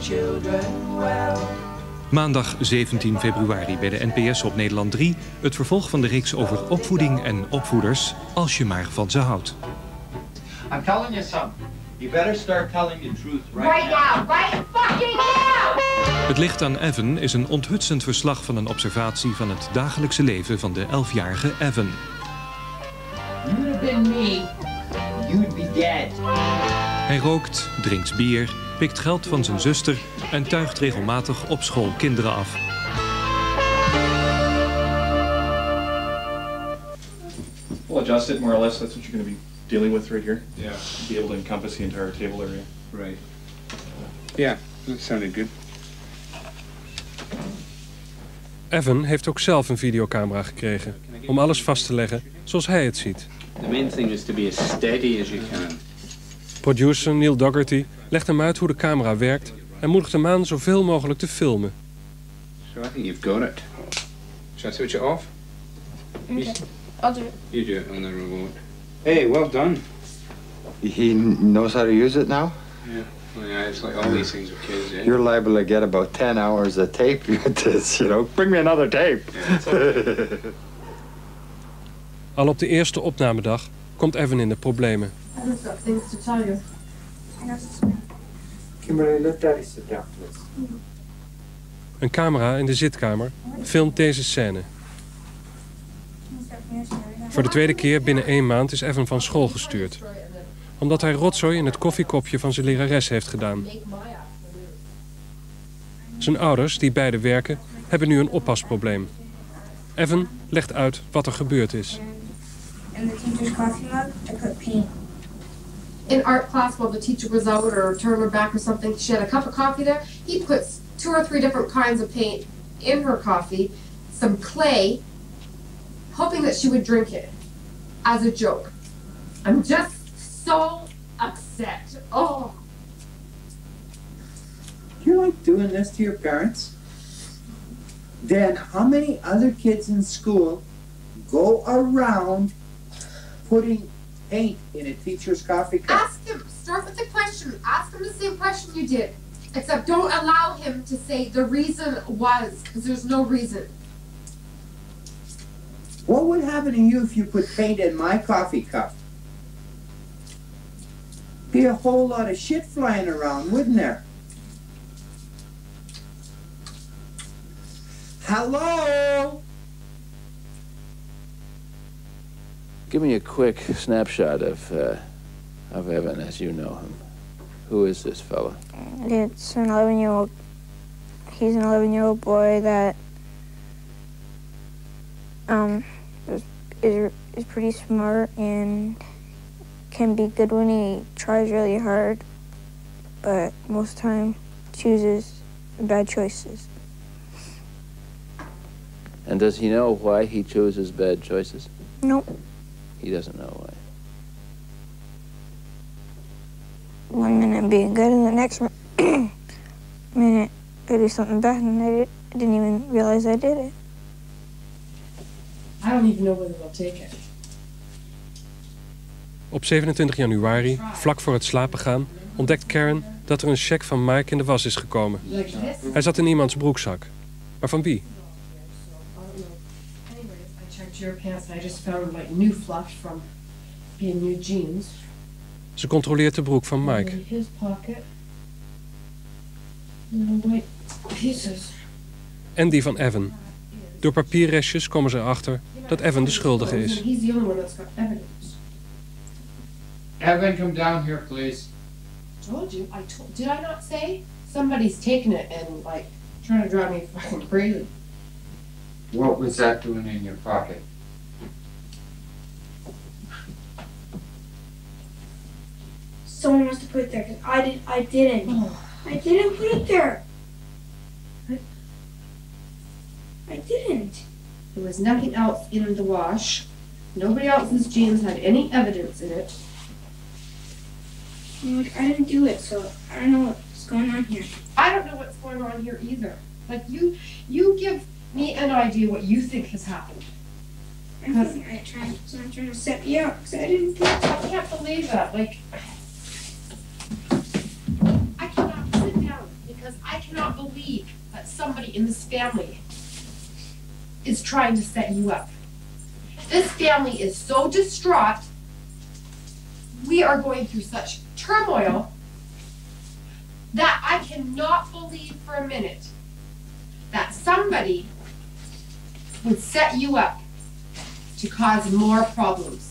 children well. Maandag 17 februari bij de NPS op Nederland 3... het vervolg van de reeks over opvoeding en opvoeders... als je maar van ze houdt. I'm telling you something. You better start telling the truth right now. Right fucking now! Het licht aan Evan is een onthutsend verslag van een observatie... van het dagelijkse leven van de 11-jarige Evan. You'd have been me. You'd be dead. Hij rookt, drinkt bier, pikt geld van zijn zuster... en tuigt regelmatig op school kinderen af. We'll adjust it more or less. That's what you're going to be dealing with right here. Yeah. Be able to encompass the entire table area. Right. Yeah, that sounded good. Evan heeft ook zelf een videocamera gekregen... om alles vast te leggen zoals hij het ziet. The main thing is to be as steady as you can. Producer Neil Dougherty legt hem uit hoe de camera werkt... en moedigt hem aan zoveel mogelijk te filmen. So I think you've got it. Shall I switch it off? Okay, I'll do it. You do it on the remote. Hey, well done. He knows how to use it now? Yeah. Well, yeah, it's like all these things with kids, eh? You're liable to get about 10 hours of tape with this, you know. Bring me another tape. Yeah, Al op de eerste opnamedag komt Evan in de problemen. I've got things to tell you. Kimberly, let Daddy sit down, please. Een camera in de zitkamer filmt deze scène. Voor de tweede keer binnen 1 maand is Evan van school gestuurd. Omdat hij rotzooi in het koffiekopje van zijn lerares heeft gedaan. Zijn ouders, die beide werken, hebben nu een oppasprobleem. Evan legt uit wat er gebeurd is. In the teacher's coffee mug, I put paint. In art class, while the teacher was out or turned her back or something, she had a cup of coffee there. He puts 2 or 3 different kinds of paint in her coffee, some clay, hoping that she would drink it as a joke. I'm just so upset. Oh. You like doing this to your parents? Then how many other kids in school go around putting paint in a teacher's coffee cup? Ask him, start with the question, ask him the same question you did. Except don't allow him to say the reason was, because there's no reason. What would happen to you if you put paint in my coffee cup? Be a whole lot of shit flying around, wouldn't there? Hello? Give me a quick snapshot of Evan as you know him. Who is this fella? It's an 11-year-old. He's an 11-year-old boy that is pretty smart and can be good when he tries really hard, but most of the time chooses bad choices. And does he know why he chooses bad choices? Nope. He doesn't know why. One minute being good and the next minute I do something bad and I didn't even realize I did it. I don't even know whether they'll take it. Op 27 januari, vlak voor het slapen gaan, ontdekt Karen dat er een cheque van Mike in de was is gekomen. Hij zat in iemands broekzak. Maar van wie? Your pants and I just found like new fluff from being new jeans. Ze controleert de broek van Mike. In his pocket. Little white pieces. En die van Evan. Door papierrestjes komen ze erachter dat Evan de schuldige is. He's the only one that's got evidence. Evan, come down here, please. Told you. Did I not say? Somebody's taking it and like trying to drive me fucking crazy. What was that doing in your pocket? Someone must have put it there because I didn't. Oh. I didn't put it there. I didn't. There was nothing else in the wash. Nobody else's jeans had any evidence in it. I didn't do it, so I don't know what's going on here. I don't know what's going on here either. Like you give me an idea what you think has happened. I'm trying to set me up because I didn't do it. I can't believe that. Like, I cannot sit down because cannot believe that somebody in this family is trying to set you up. This family is so distraught. We are going through such turmoil that I cannot believe for a minute that somebody would set you up to cause more problems.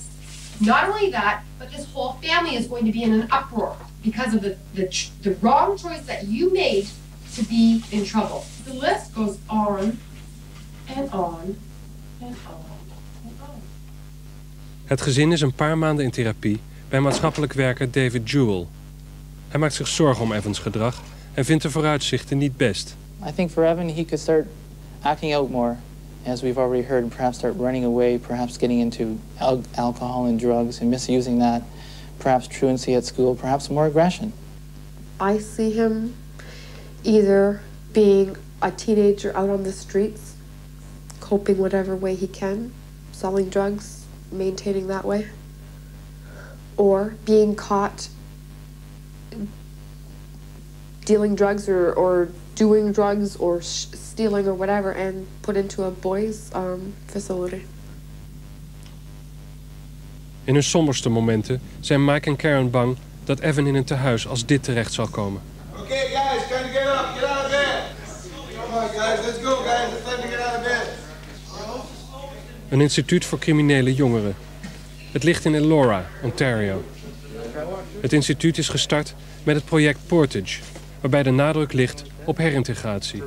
Not only that, but this whole family is going to be in an uproar because of the wrong choice that you made to be in trouble. The list goes on and on and on and on. Het gezin is een paar maanden in therapie bij maatschappelijk werker David Jewell. Hij maakt zich zorgen om Evans' gedrag en vindt de vooruitzichten niet best. I think for Evan, he could start acting out more, as we've already heard, and perhaps start running away, perhaps getting into alcohol and drugs and misusing that, perhaps truancy at school, perhaps more aggression. I see him either being a teenager out on the streets, coping whatever way he can, selling drugs, maintaining that way, or being caught dealing drugs or doing drugs or stealing or whatever and put into a boys' facility. In hun somberste momenten zijn Mike en Karen bang dat Evan in een tehuis als dit terecht zal komen. Okay, guys, time to get up. Get out of bed. Come on, guys. Let's go, guys. It's time to get out of bed. Een instituut voor criminele jongeren. Het ligt in Elora, Ontario. Het instituut is gestart met het project Portage, waarbij de nadruk ligt op herintegratie.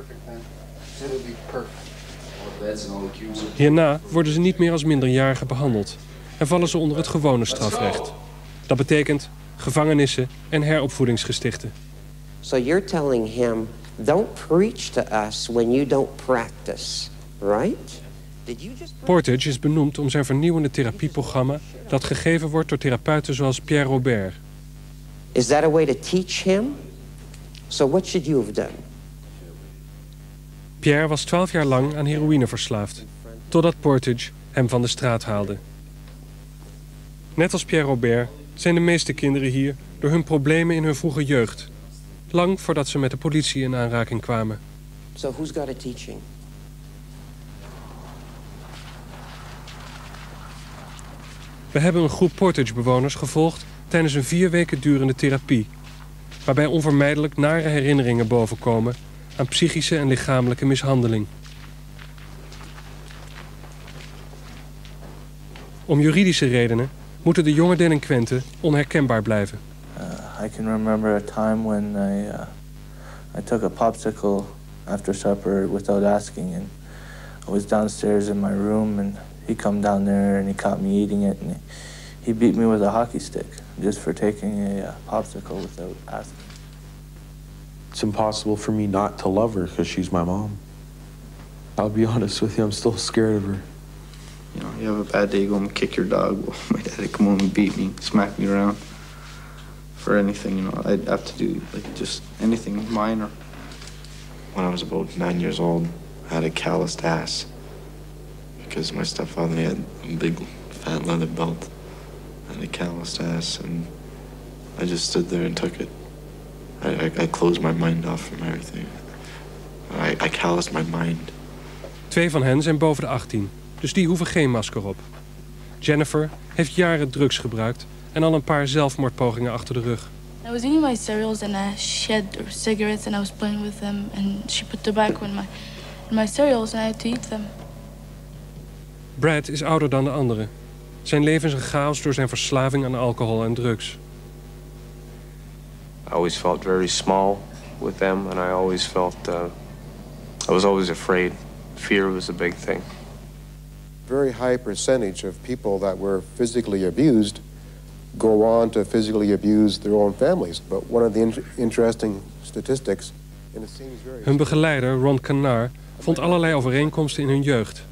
Hierna worden ze niet meer als minderjarigen behandeld en vallen ze onder het gewone strafrecht. Dat betekent gevangenissen en heropvoedingsgestichten. So you're telling him, don't preach to us when you don't practice, right? Portage is benoemd om zijn vernieuwende therapieprogramma dat gegeven wordt door therapeuten zoals Pierre Robert. Is that a way to teach him? So what should you have done? Pierre was 12 jaar lang aan heroïne verslaafd, totdat Portage hem van de straat haalde. Net als Pierre Robert zijn de meeste kinderen hier door hun problemen in hun vroege jeugd. Lang voordat ze met de politie in aanraking kwamen. So who's got a teaching? We hebben een groep Portage-bewoners gevolgd tijdens een 4 weken durende therapie, waarbij onvermijdelijk nare herinneringen bovenkomen aan psychische en lichamelijke mishandeling. Om juridische redenen moeten de jonge delinquenten onherkenbaar blijven. I can remember a time when I took a popsicle after supper without asking, and I was downstairs in my room, and he come down there and he caught me eating it, and he beat me with a hockey stick just for taking a popsicle without asking. It's impossible for me not to love her because she's my mom. I'll be honest with you, I'm still scared of her. You know, you have a bad day, go and kick your dog. Well, my dad would come home and beat me, smack me around for anything, you know. I'd have to do, like, just anything minor. When I was about 9 years old, I had a calloused ass because my stepfather had a big fat leather belt and a calloused ass, and I just stood there and took it. I closed my mind off from everything. I calloused my mind. 2 van hen zijn boven de 18, dus die hoeven geen masker op. Jennifer heeft jaren drugs gebruikt en al een paar zelfmoordpogingen achter de rug. I was eating my cereals and she had cigarettes and I was playing with them and she put tobacco in my cereals and I had to eat them. Brad is ouder dan de anderen. Zijn leven is een chaos door zijn verslaving aan alcohol en drugs. I always felt very small with them, and I always felt I was always afraid. Fear was a big thing. Very high percentage of people that were physically abused go on to physically abuse their own families. But one of the interesting statistics, and it seems very... Hun begeleider, Ron Canard, vond allerlei overeenkomsten in hun jeugd.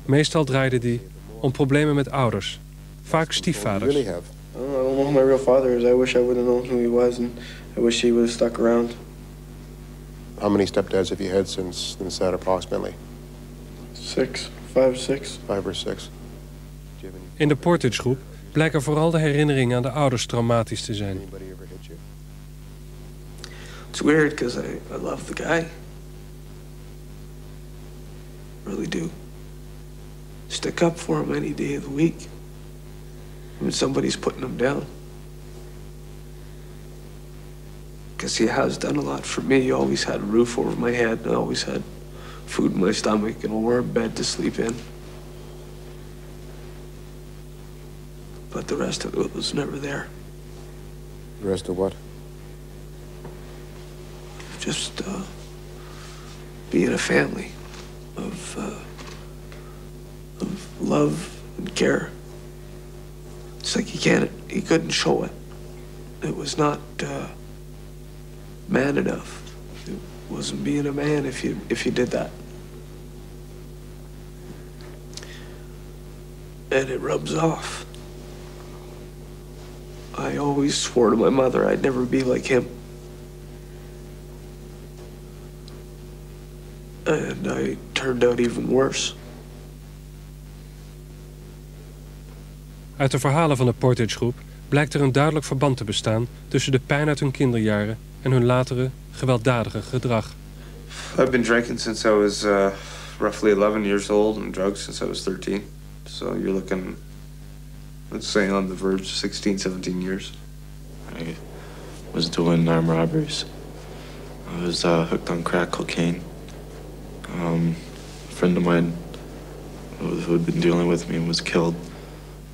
Meestal draaide die om problemen met ouders, vaak stiefvaders. I don't know who my real father is. I wish I would have known who he was, and I wish he would have stuck around. How many stepdads have you had since that, approximately? 6, 5 or 6. 5 or 6. In de Portage-groep blijken vooral de herinneringen aan de ouders traumatisch te zijn. It's weird because I love the guy. Really do. Stick up for him any day of the week when somebody's putting him down. Because he has done a lot for me. He always had a roof over my head. I always had food in my stomach and a warm bed to sleep in. But the rest of it was never there. The rest of what? Just being a family of love and care. It's like he couldn't show it. It was not man enough. It wasn't being a man if you did that. And it rubs off. I always swore to my mother I'd never be like him. And I turned out even worse. Uit de verhalen van de Portage-groep blijkt er een duidelijk verband te bestaan tussen de pijn uit hun kinderjaren en hun latere gewelddadige gedrag. I've been drinking since I was roughly 11 years old and drugs since I was 13. So you're looking, let's say, on the verge of 16, 17 years. I was doing armed robberies. I was hooked on crack cocaine. A friend of mine who had been dealing with me was killed.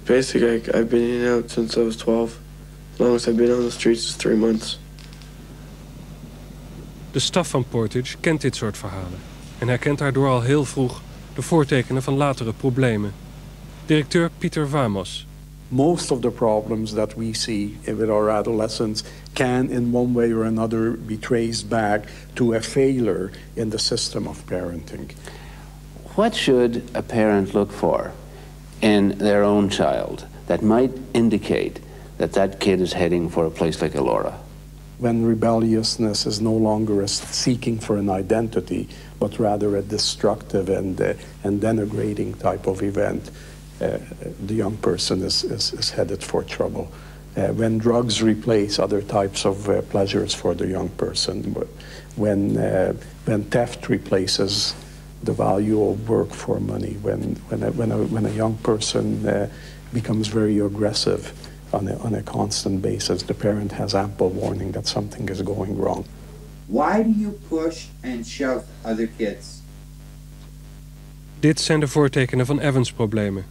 Basically, I've been in and out since I was 12. As long as I've been on the streets is 3 months. De staf van Portage kent dit soort verhalen en herkent daardoor al heel vroeg de voortekenen van latere problemen. Directeur Pieter Vamos. Most of the problems that we see with our adolescents can in one way or another be traced back to a failure in the system of parenting. What should a parent look for in their own child that might indicate that that kid is heading for a place like Elora? When rebelliousness is no longer a seeking for an identity, but rather a destructive and denigrating type of event, the young person is headed for trouble. When drugs replace other types of pleasures for the young person, when theft replaces the value of work for money, when a young person becomes very aggressive on a constant basis, the parent has ample warning that something is going wrong. Why do you push and shove other kids? Dit zijn de voortekenen van Evans' problemen.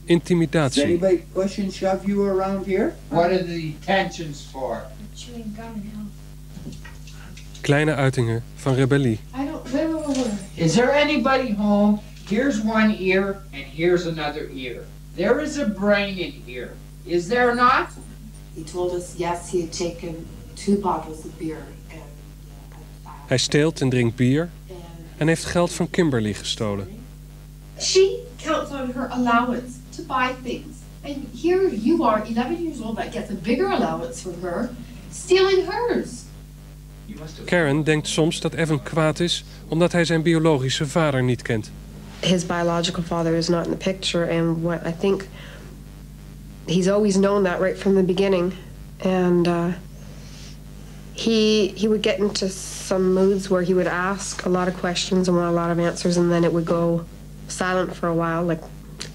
Intimidatie. Does anybody push and shove you around here? What are the detentions for? Chewing gum now. Kleine uitingen van rebellie. I don't. Is there anybody home? Here's one ear and here's another ear. There is a brain in here. Is there not? He told us yes, he had taken 2 bottles of beer. Hij steelt en drinkt bier en heeft geld van Kimberly gestolen. She counts on her allowance to buy things. And here you are, 11 years old, that gets a bigger allowance from her, stealing hers. Karen denkt soms dat Evan kwaad is omdat hij zijn biologische vader niet kent. His biological father is not in the picture, and what I think he's always known that right from the beginning. And he would get into some moods where he would ask a lot of questions and want a lot of answers, and then it would go silent for a while, like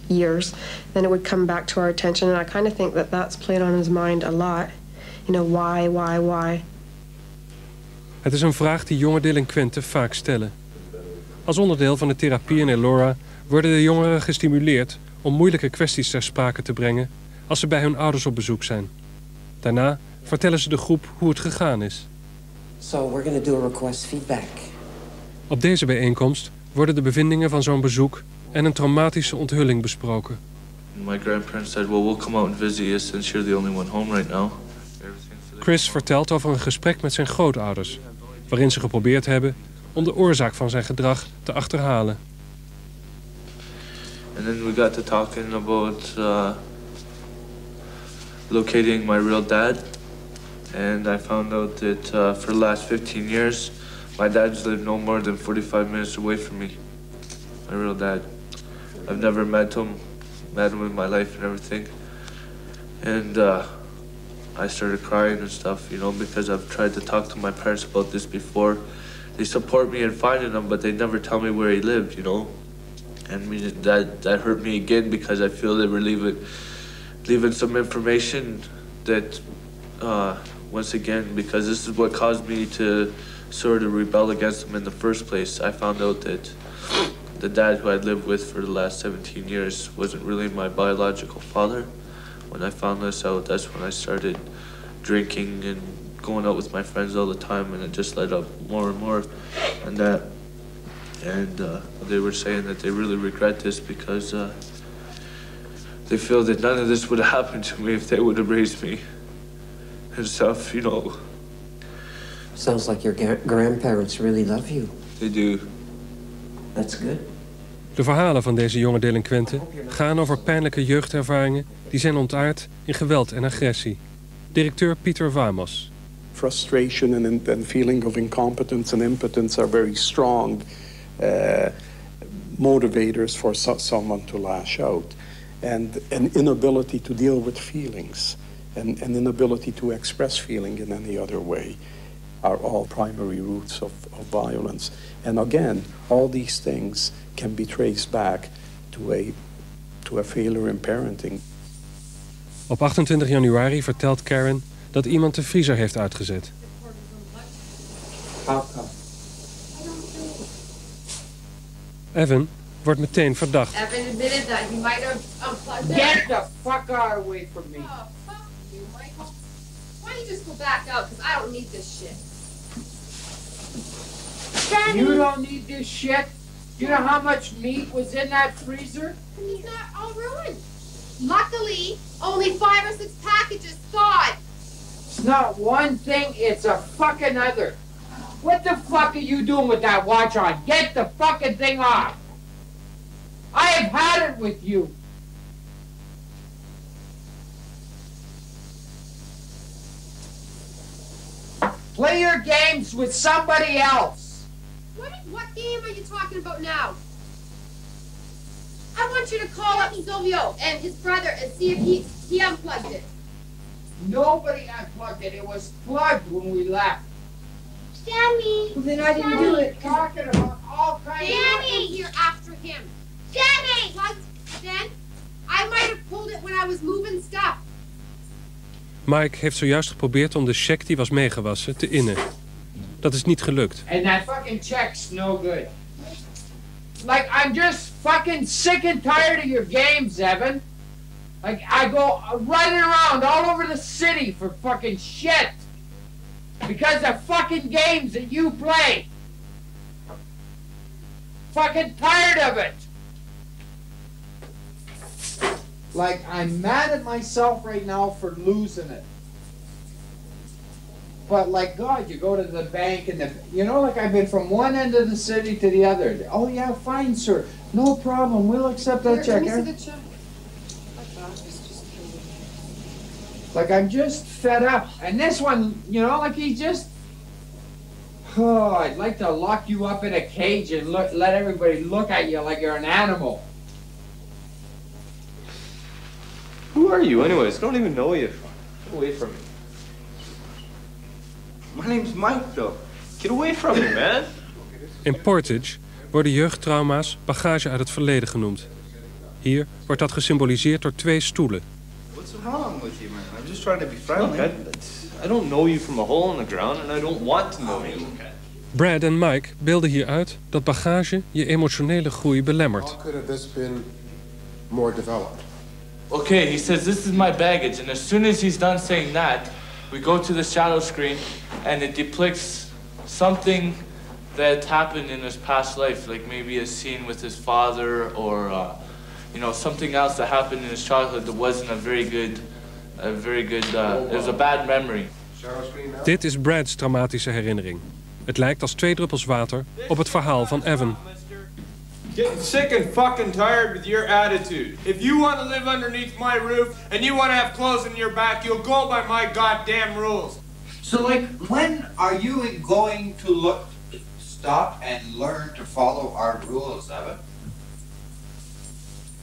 years. Then it would come back to our attention, and I kind of think that that's played on his mind a lot. You know, why? Het is een vraag die jonge delinquenten vaak stellen. Als onderdeel van de therapie in Elora worden de jongeren gestimuleerd om moeilijke kwesties ter sprake te brengen als ze bij hun ouders op bezoek zijn. Daarna vertellen ze de groep hoe het gegaan is. So we're going to do a request feedback. Op deze bijeenkomst worden de bevindingen van zo'n bezoek en een traumatische onthulling besproken. My grandparents said, well, we'll come out and visit you since you're the only one home right now. Chris vertelt over een gesprek met zijn grootouders, waarin ze geprobeerd hebben om de oorzaak van zijn gedrag te achterhalen. And then we got to talking about locating my real dad. And I found out that for the last 15 years, my dad's lived no more than 45 minutes away from me. My real dad. I've never met him in my life and everything. And I started crying and stuff, you know, because I've tried to talk to my parents about this before. They support me in finding him, but they never tell me where he lived, you know. And that hurt me again because I feel they were leaving some information that, once again, because this is what caused me to sort of rebel against him in the first place. I found out that the dad who I'd lived with for the last 17 years wasn't really my biological father. When I found this out, that's when I started drinking and going out with my friends all the time, and it just led up more and more. And they were saying that they really regret this because they feel that none of this would have happened to me if they would have raised me and stuff, you know. Sounds like your grandparents really love you. They do. That's good. De verhalen van deze jonge delinquenten gaan over pijnlijke jeugdervaringen die zijn ontaard in geweld en agressie. Directeur Pieter Vamos. Frustration and feeling of incompetence and impotence are very strong motivators for someone to lash out. And an inability to deal with feelings and an inability to express feeling in any other way are all primary roots of violence. And again, all these things can be traced back to a failure in parenting. Op 28 januari vertelt Karen dat iemand de vriezer heeft uitgezet. Evan wordt meteen verdacht. Evan admitted that he might have unplugged it. Get the fuck out away from me. Oh, fuck you, Michael. Why don't you just go back out? Because I don't need this shit. Danny. You don't need this shit? You know how much meat was in that freezer? He's not all ruined. Luckily, only 5 or 6 packages thawed. It's not one thing, it's a fucking other. What the fuck are you doing with that watch on? Get the fucking thing off. I have had it with you. Play your games with somebody else. What game are you talking about now? I want you to call up Silvio and his brother and see if he unplugged it. Nobody unplugged it. It was plugged when we left. Danny! Well, then I didn't do it. Talking about all kinds Danny! Here after him. Danny! Plugged then? I might have pulled it when I was moving stuff. Mike heeft zojuist geprobeerd om de cheque die was meegewassen te innen. Dat is niet gelukt. And that fucking check's no good. Like, I'm just fucking sick and tired of your games, Evan. Like, I go running around all over the city for fucking shit. Because of fucking games that you play. Fucking tired of it. Like, I'm mad at myself right now for losing it. But like, God, you go to the bank and like I've been from one end of the city to the other. Oh yeah, fine, sir. No problem. We'll accept that check. Let me see the check. Like, I'm just fed up. And this one, like he just... Oh, I'd like to lock you up in a cage and let everybody look at you like you're an animal. Who are you anyways? I don't even know you. Get away from me. My name's Mike, though. Get away from me, man. In Portage worden jeugdtrauma's bagage uit het verleden genoemd. Hier wordt dat gesymboliseerd door 2 stoelen. What's wrong with you, man? I'm just trying to be friendly. I don't know you from a hole in the ground, and I don't want to know you. Brad en Mike beelden hier uit dat bagage je emotionele groei belemmert. How could have this been more developed? Okay, he says this is my baggage, and as soon as he's done saying that, we go to the shadow screen, and it depicts something that happened in his past life, like maybe a scene with his father, or something else that happened in his childhood that wasn't it was a bad memory. Dit is Brad's traumatische herinnering. Het lijkt als 2 druppels water op het verhaal van Evan. Getting sick and fucking tired with your attitude. If you want to live underneath my roof and you want to have clothes in your back, you'll go by my goddamn rules. So, like, when are you going to stop and learn to follow our rules, Evan?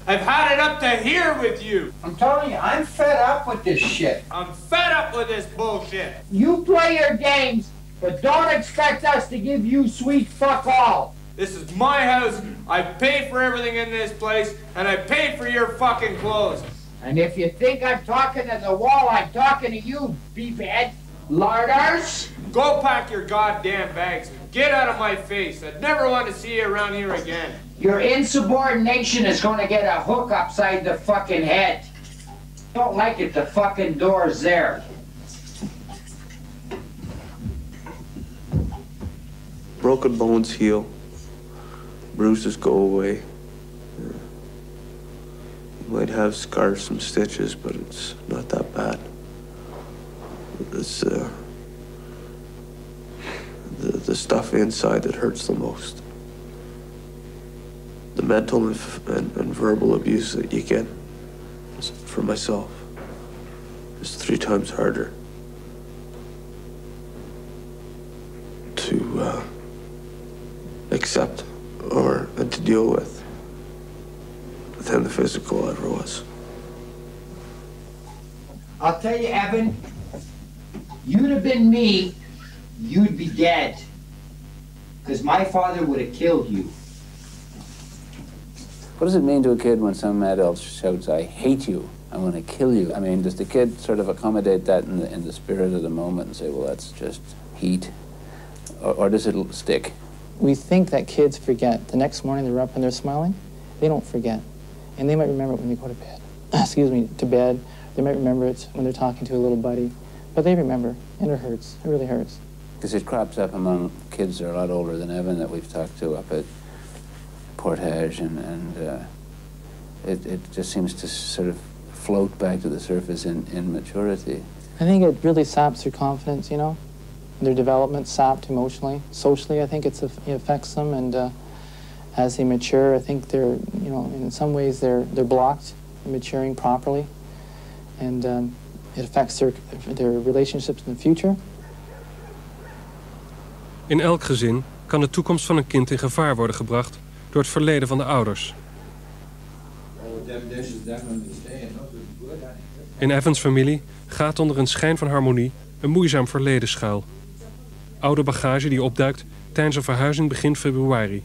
I've had it up to here with you. I'm telling you, I'm fed up with this shit. I'm fed up with this bullshit. You play your games, but don't expect us to give you sweet fuck all. This is my house. I pay for everything in this place, and I pay for your fucking clothes. And if you think I'm talking to the wall, I'm talking to you, beefhead. Larders? Go pack your goddamn bags and get out of my face. I'd never want to see you around here again. Your insubordination is gonna get a hook upside the fucking head. Don't like it, the fucking door's there. Broken bones heal. Bruises go away. You might have scars, some stitches, but it's not that bad. It's the stuff inside that hurts the most. The mental and verbal abuse that you get for myself is 3 times harder to accept and to deal with than the physical ever was. I'll tell you, Evan, you'd have been me, you'd be dead. Because my father would have killed you. What does it mean to a kid when some adult shouts, "I hate you, I want to kill you"? I mean, does the kid sort of accommodate that in the spirit of the moment and say, well, that's just heat? Or does it stick? We think that kids forget. The next morning they're up and they're smiling. They don't forget. And they might remember it when they go to bed. Excuse me, to bed. They might remember it when they're talking to a little buddy. But they remember, and it hurts. It really hurts. Because it crops up among kids that are a lot older than Evan that we've talked to up at Portage, and it just seems to sort of float back to the surface in maturity. I think it really saps their confidence, you know? Their development sapped emotionally. Socially, I think it affects them, and as they mature, I think they're, you know, in some ways they're blocked from maturing properly, and it affects their relationships in the future. In elk gezin kan de toekomst van een kind in gevaar worden gebracht door het verleden van de ouders. In Evans' familie gaat onder een schijn van harmonie een moeizaam verleden schuil. Oude bagage die opduikt tijdens een verhuizing begin februari.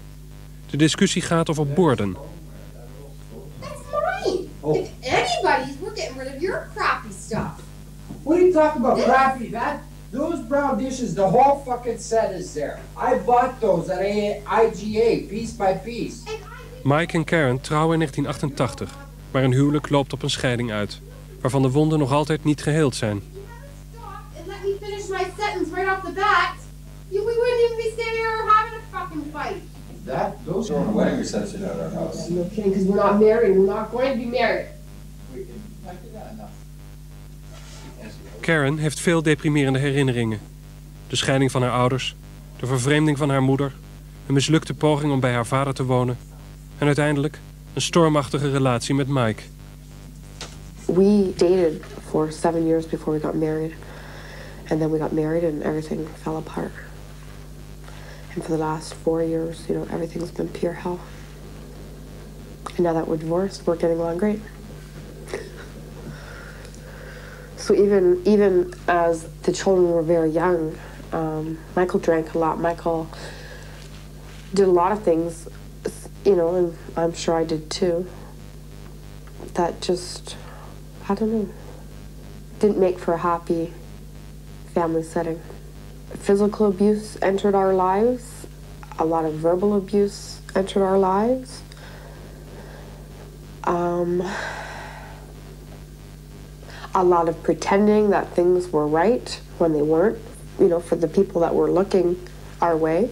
De discussie gaat over borden. If anybody's, we're getting rid of your crappy stuff. What are you talking about, crappy? Those brown dishes, the whole fucking set is there. I bought those at IGA, piece by piece. Mike en Karen trouwen in 1988, maar hun huwelijk loopt op een scheiding uit, waarvan de wonden nog altijd niet geheeld zijn. And let me finish my sentence right off the bat. We wouldn't even be standing here having a fucking fight. Those are wedding reception at our house. No kidding, because we're not married. We're not going to be married. Karen heeft veel deprimerende herinneringen. De scheiding van haar ouders, de vervreemding van haar moeder, een mislukte poging om bij haar vader te wonen en uiteindelijk een stormachtige relatie met Mike. We dated for 7 years before we got married. And then we got married and everything fell apart. And for the last 4 years, you know, everything's been pure hell. And now that we're divorced, we're getting along great. So even as the children were very young, Michael drank a lot. Michael did a lot of things, you know, and I'm sure I did too, that just, I don't know, didn't make for a happy family setting. Physical abuse entered our lives. A lot of verbal abuse entered our lives. A lot of pretending that things were right when they weren't, you know, for the people that were looking our way.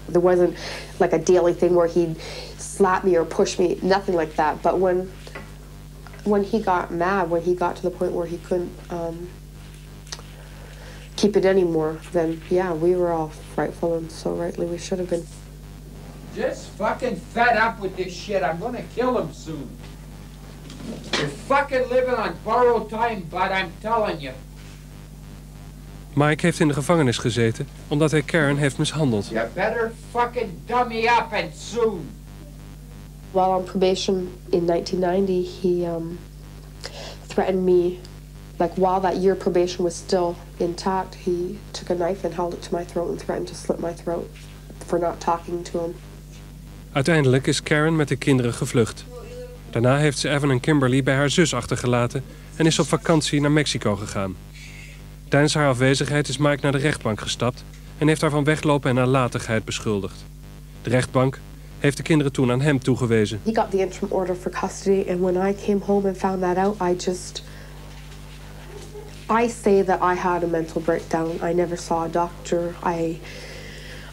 There wasn't like a daily thing where he'd slap me or push me, nothing like that. But when he got mad, when he got to the point where he couldn't keep it anymore, then yeah, we were all frightful, and so rightly we should have been. Just fucking fed up with this shit. I'm gonna kill him soon. You're fucking living on borrowed time, bud, I'm telling you. Mike heeft in de gevangenis gezeten omdat hij Karen heeft mishandeld. You better fucking dumb me up and soon. While on probation in 1990, he threatened me. Like, while that year probation was still intact, he took a knife and held it to my throat and threatened to slit my throat for not talking to him. Uiteindelijk is Karen met de kinderen gevlucht. Daarna heeft ze Evan en Kimberly bij haar zus achtergelaten en is op vakantie naar Mexico gegaan. Tijdens haar afwezigheid is Mike naar de rechtbank gestapt en heeft haar van weglopen en nalatigheid beschuldigd. De rechtbank heeft de kinderen toen aan hem toegewezen. He got the interim order for custody, and when I came home and found that out, I say that I had a mental breakdown. I never saw a doctor.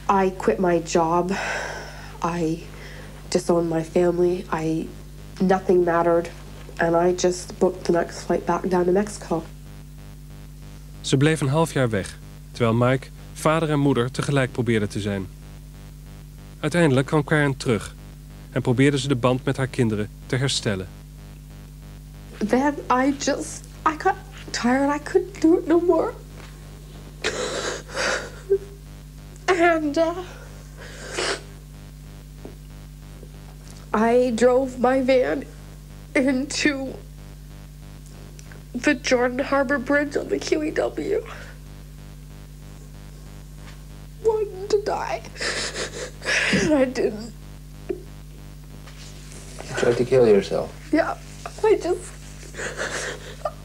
I quit my job. I disowned my family. Nothing mattered. And I just booked the next flight back down to Mexico. Ze bleef een half jaar weg, terwijl Mike vader en moeder tegelijk probeerde te zijn. Uiteindelijk kwam Karen terug en probeerde ze de band met haar kinderen te herstellen. Then I got tired. I couldn't do it no more. And I drove my van into the Jordan Harbor Bridge on the QEW. Wanting to die. And I didn't. You tried to kill yourself? Yeah,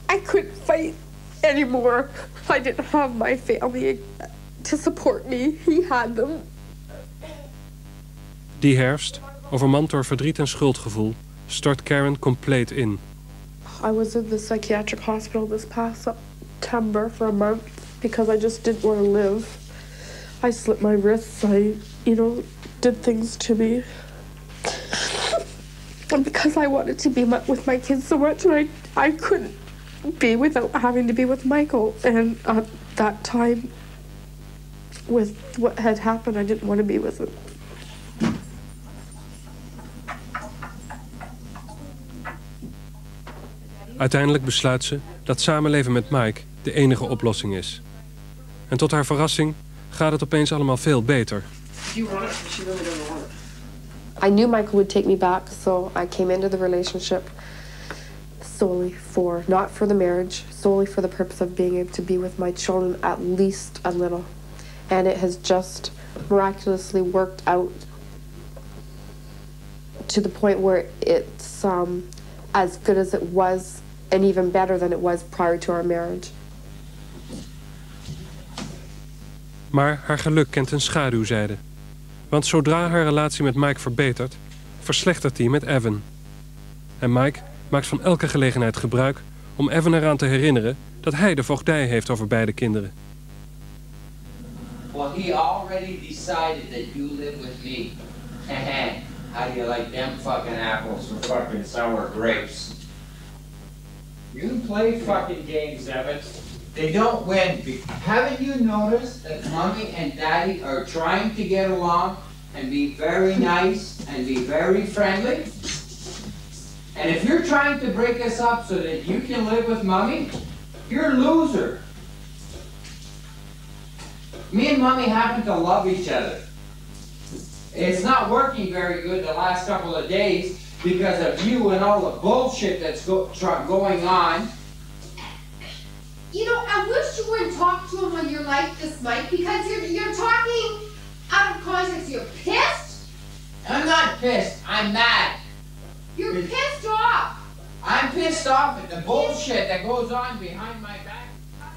I couldn't fight anymore. I didn't have my family to support me. He had them. Die herfst, overmand door verdriet en schuldgevoel, stort Karen compleet in. I was in the psychiatric hospital this past September for a month because I just didn't want to live. I slit my wrists. I, did things to me. And because I wanted to be with my kids so much, and I couldn't be without having to be with Michael. And at that time, with what had happened, I didn't want to be with him. Uiteindelijk besluit ze dat samenleven met Mike de enige oplossing is. En tot haar verrassing gaat het opeens allemaal veel beter. I knew Michael would take me back, so I came into the relationship solely not for the marriage, solely for the purpose of being able to be with my children at least a little. And it has just miraculously worked out to the point where it's as good as it was and even better than it was prior to our marriage. Maar haar geluk kent een schaduwzijde. Want zodra haar relatie met Mike verbetert, verslechtert die met Evan. En Mike maakt van elke gelegenheid gebruik om Evan eraan te herinneren dat hij de voogdij heeft over beide kinderen. Well, he already decided that you live with me. How do you like them fucking apples for fucking sour grapes? You can play fucking games, Evan. They don't win. Haven't you noticed that Mommy and Daddy are trying to get along and be very nice and be very friendly? And if you're trying to break us up so that you can live with Mommy, you're a loser. Me and Mommy happen to love each other. It's not working very good the last couple of days because of you and all the bullshit that's going on. I wish you wouldn't talk to him when you're like this, Mike, because you're talking out of context. You're pissed? I'm not pissed. I'm mad. You're pissed off. I'm pissed off at the bullshit that goes on behind my back.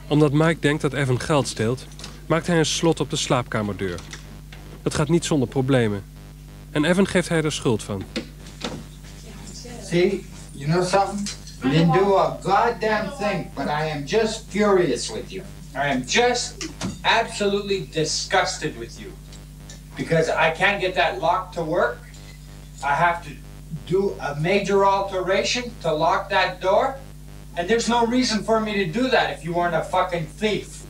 Omdat Mike denkt dat Evan geld steelt, maakt hij een slot op de slaapkamerdeur. Dat gaat niet zonder problemen. En Evan geeft hij er schuld van. See, you know something? You didn't do a goddamn thing, but I am just furious with you. I am just absolutely disgusted with you. Because I can't get that lock to work. I have to do a major alteration to lock that door. And there's no reason for me to do that if you weren't a fucking thief.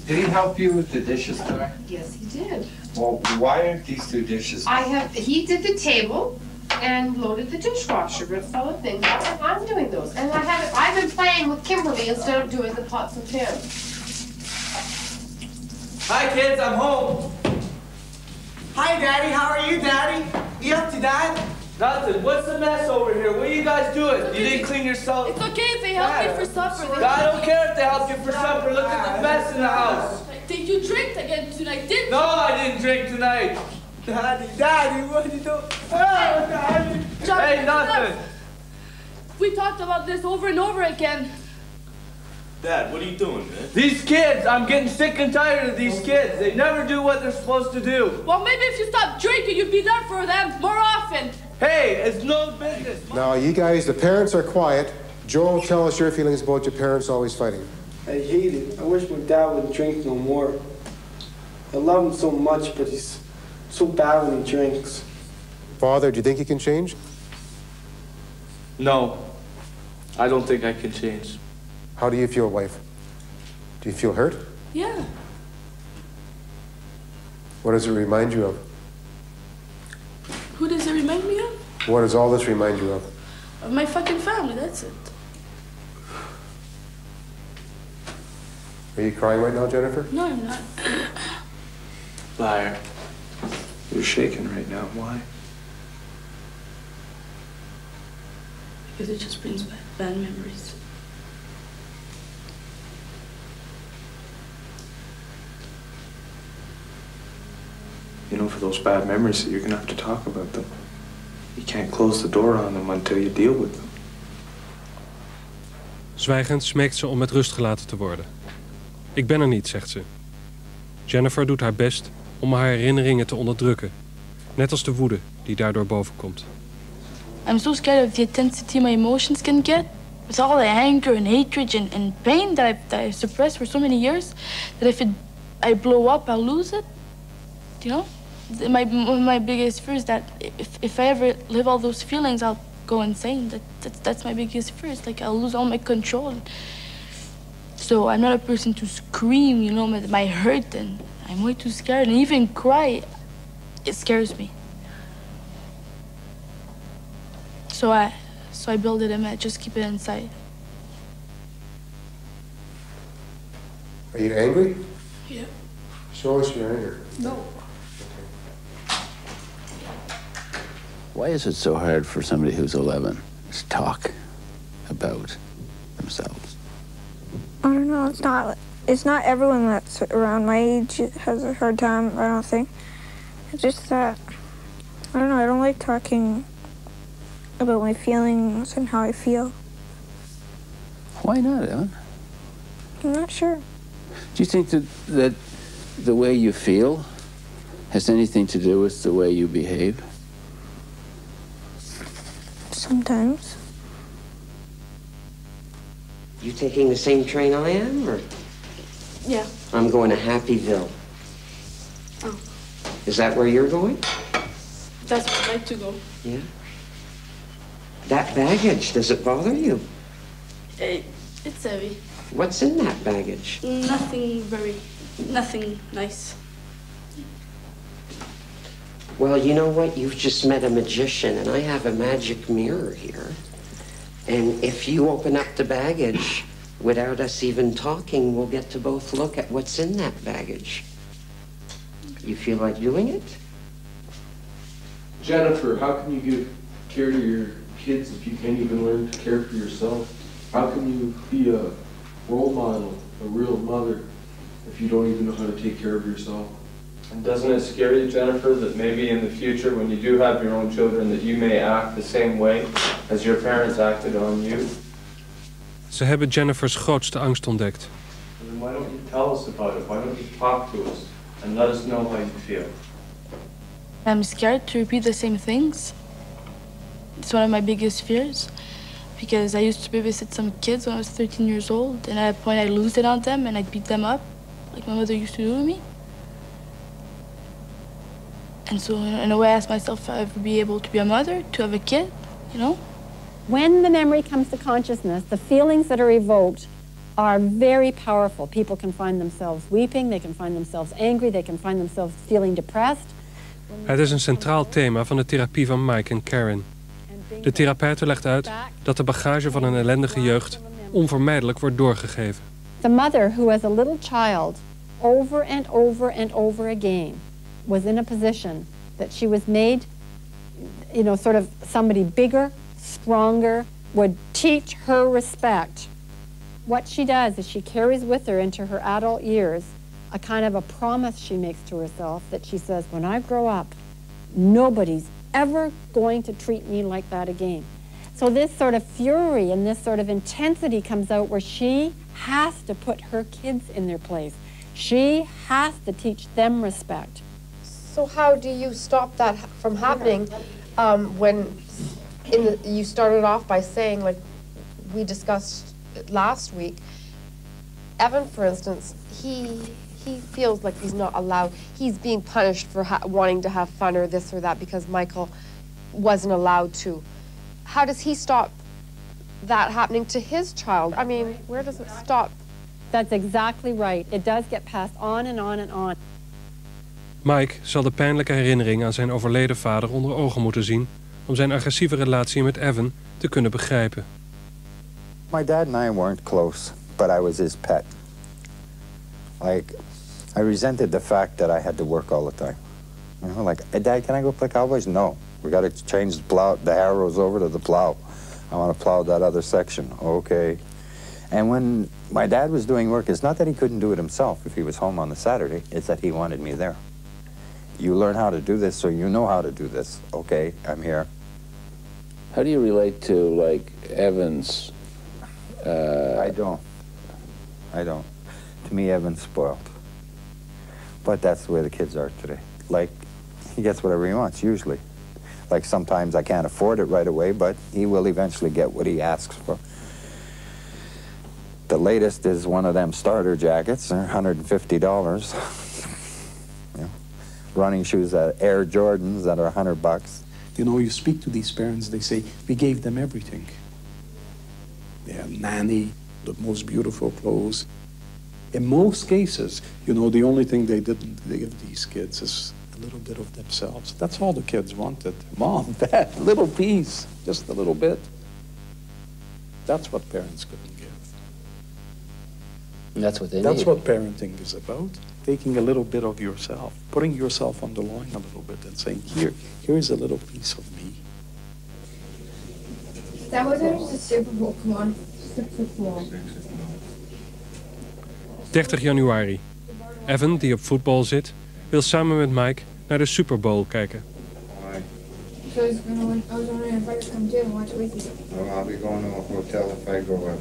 Did he help you with the dishes today? Yes, he did. Well, why aren't these two dishes? He did the table and loaded the dishwasher with all the things. I'm doing those. And I've been playing with Kimberly instead of doing the pots and pans. Hi kids, I'm home. Hi, Daddy. How are you, Daddy? You up to Dad? Nothing. What's the mess over here? What are you guys doing? You didn't clean yourself. It's okay if they help me for supper. I don't care if they help you for supper. Look at the mess in the house. Did you drink again tonight? Didn't you? No, I didn't drink tonight. Daddy, what are you doing? Oh, Daddy. Hey, nothing. We talked about this over and over again. Dad, what are you doing, man? These kids, I'm getting sick and tired of these kids. They never do what they're supposed to do. Well, maybe if you stop drinking, you'd be there for them more often. Hey, it's no business. Now, you guys, the parents are quiet. Joel, tell us your feelings about your parents always fighting. I hate it. I wish my dad would drink no more. I love him so much, but he's so bad when he drinks. Father, do you think he can change? No, I don't think I can change. How do you feel, wife? Do you feel hurt? Yeah. What does it remind you of? Who does it remind me of? What does all this remind you of? Of my fucking family, that's it. Are you crying right now, Jennifer? No, I'm not. Liar. You're shaking right now. Why? Because it just brings back bad memories. You know, for those bad memories, you're gonna have to talk about them. You can't close the door on them until you deal with them. Zwijgend smeekt ze om met rust gelaten te worden. Ik ben er niet, zegt ze. Jennifer doet haar best om haar herinneringen te onderdrukken. Net als de woede die daardoor bovenkomt. I'm so scared of the intensity my emotions can get. With all the anger and hatred and pain that I suppressed for so many years. That if I blow up, I'll lose it. You know? One of my biggest fears is that if I ever live all those feelings, I'll go insane. That's my biggest fear. It's like I'll lose all my control. So I'm not a person to scream, you know, my hurt, and I'm way too scared. And even cry, it scares me. So I build it in, I just keep it inside. Are you angry? Yeah. Show us your anger. No. Why is it so hard for somebody who's 11 to talk about themselves? I don't know. It's not everyone that's around my age has a hard time, I don't think. It's just that, I don't know, I don't like talking about my feelings and how I feel. Why not, Evan? I'm not sure. Do you think that the way you feel has anything to do with the way you behave? Sometimes. You taking the same train I am, or? Yeah. I'm going to Happyville. Oh. Is that where you're going? That's where I'd like to go. Yeah. That baggage, does it bother you? It's heavy. What's in that baggage? Nothing nice. Well, you know what? You've just met a magician, and I have a magic mirror here. And if you open up the baggage, without us even talking, we'll get to both look at what's in that baggage. You feel like doing it? Jennifer, how can you give care to your kids if you can't even learn to care for yourself? How can you be a role model, a real mother, if you don't even know how to take care of yourself? And doesn't it scare you, Jennifer, that maybe in the future, when you do have your own children, that you may act the same way as your parents acted on you? Ze hebben Jennifer's grootste angst ontdekt. Then why don't you tell us about it? Why don't you talk to us and let us know how you feel? I'm scared to repeat the same things. It's one of my biggest fears. Because I used to babysit some kids when I was 13 years old, and at a point I'd lose it on them and I'd beat them up, like my mother used to do to me. And so in a way I asked myself if I'd ever be able to be a mother, to have a kid, you know? When the memory comes to consciousness, the feelings that are evoked are very powerful. People can find themselves weeping, they can find themselves angry, they can find themselves feeling depressed. Het is een centraal thema van de therapie van Mike en Karen. De therapeute legt uit dat de bagage van een ellendige jeugd onvermijdelijk wordt doorgegeven. The mother who as a little child over and over and over again was in a position that she was made, you know, sort of somebody bigger, stronger, would teach her respect, what she does is she carries with her into her adult years a kind of a promise she makes to herself that she says, when I grow up, nobody's ever going to treat me like that again. So this sort of fury and this sort of intensity comes out where she has to put her kids in their place. She has to teach them respect. So how do you stop that from happening when you started off by saying, like we discussed last week, Evan, for instance, he feels like he's not allowed, he's being punished for wanting to have fun or this or that because Michael wasn't allowed to. How does he stop that happening to his child? I mean, where does it stop? That's exactly right. It does get passed on and on and on. Mike zal de pijnlijke herinnering aan zijn overleden vader onder ogen moeten zien om zijn agressieve relatie met Evan te kunnen begrijpen. My dad and I weren't close, but I was his pet. Like, I resented the fact that I had to work all the time. You know, like, hey, Dad, can I go play Cowboys? No. We got to change the plow, the arrows over to the plow. I want to plow that other section. Okay. And when my dad was doing work, it's not that he couldn't do it himself if he was home on the Saturday, it's that he wanted me there. You learn how to do this, so you know how to do this. Okay, I'm here. How do you relate to, like, Evan's... I don't. To me, Evan's spoiled. But that's the way the kids are today. Like, he gets whatever he wants, usually. Like, sometimes I can't afford it right away, but he will eventually get what he asks for. The latest is one of them starter jackets. They're $150. You know, running shoes, Air Jordans that are $100. You know, you speak to these parents, they say, we gave them everything. They have nanny, the most beautiful clothes. In most cases, you know, the only thing they didn't give these kids is a little bit of themselves. That's all the kids wanted. Mom, Dad, little piece, just a little bit. That's what parents couldn't give. And that's what they That's need. what parenting is about. Taking a little bit of yourself, putting yourself on the line a little bit and saying, here's a little piece of me. That was the Super Bowl. Come on. Super Bowl. 30 januari. Evan, die op voetbal zit, wil samen met Mike naar de Super Bowl kijken. So I was wondering if I could come too and watch it with you. Well, I'll be going to a hotel if I go up.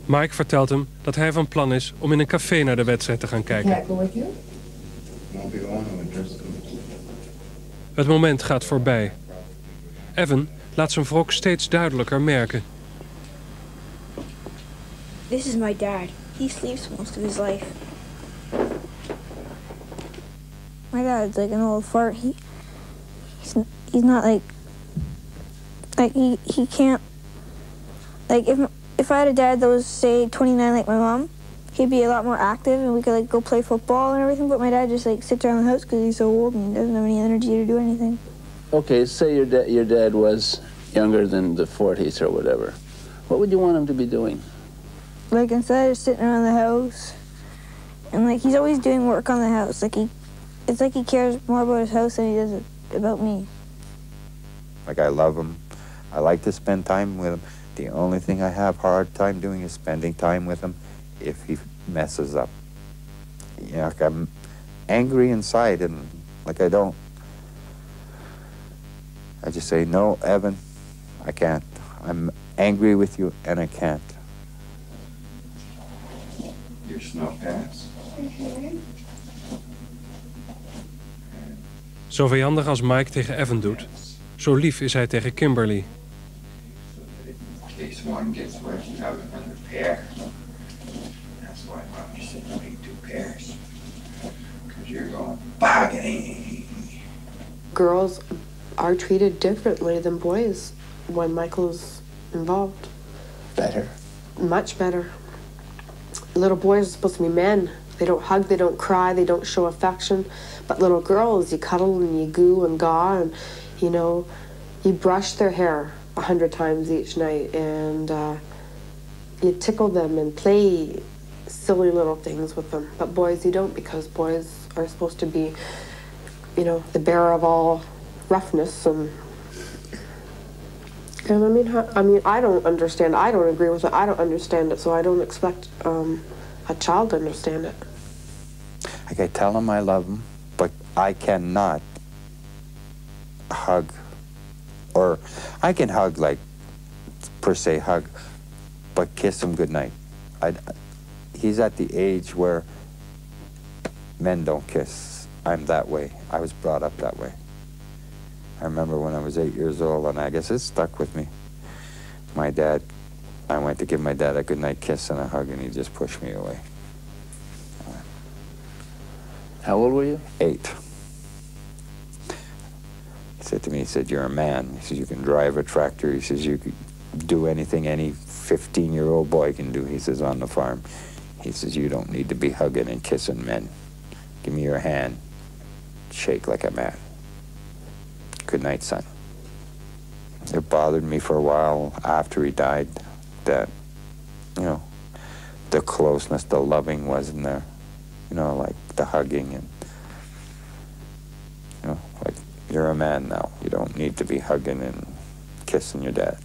Mike vertelt hem dat hij van plan is om in een café naar de wedstrijd te gaan kijken. Can I go with you? I'll be going to a dress code. Het moment gaat voorbij. Evan laat zijn wrok steeds duidelijker merken. This is my dad. He sleeps most of his life. My dad's like an old fart. He's not like he can't, like, if I had a dad that was, say, 29 like my mom, he'd be a lot more active and we could, like, go play football and everything, but my dad just, like, sits around the house because he's so old and doesn't have any energy to do anything. Okay, say your dad was younger than the 40s or whatever. What would you want him to be doing? Like, instead of sitting around the house, and, like, he's always doing work on the house. Like, it's like he cares more about his house than he does about me. Like, I love him. I like to spend time with him. The only thing I have hard time doing is spending time with him if he messes up. You know, like, I'm angry inside and, like, I just say, no, Evan, I can't. I'm angry with you and I can't. Your snow pass. Zo vijandig als Mike tegen Evan doet, zo lief is hij tegen Kimberly. In case one gets wet, you have another pair. That's why Mom said you need 2 pairs. Because you're going bargaining. Girls are treated differently than boys when Michael's involved. Better. Much better. Little boys are supposed to be men. They don't hug, they don't cry, they don't show affection. But little girls, you cuddle and you goo and gaw and, you know, you brush their hair 100 times each night and you tickle them and play silly little things with them. But boys, you don't, because boys are supposed to be you know, the bearer of all roughness, and I mean, I don't understand. I don't agree with it. I don't understand it, so I don't expect a child to understand it. Like, I tell him I love him, but I cannot hug, or I can hug, like, per se hug, but kiss him goodnight. He's at the age where men don't kiss. I'm that way. I was brought up that way. I remember when I was 8 years old, and I guess it stuck with me. I went to give my dad a goodnight kiss and a hug, and he just pushed me away. How old were you? 8. He said to me, he said, "You're a man." He says, "You can drive a tractor." He says, "You can do anything any 15-year-old boy can do," he says, "on the farm." He says, "You don't need to be hugging and kissing men. Give me your hand. Shake like a man. Good night, son." It bothered me for a while after he died that, you know, the closeness, the loving wasn't there. You know, like the hugging and, you know, like, you're a man now. You don't need to be hugging and kissing your dad.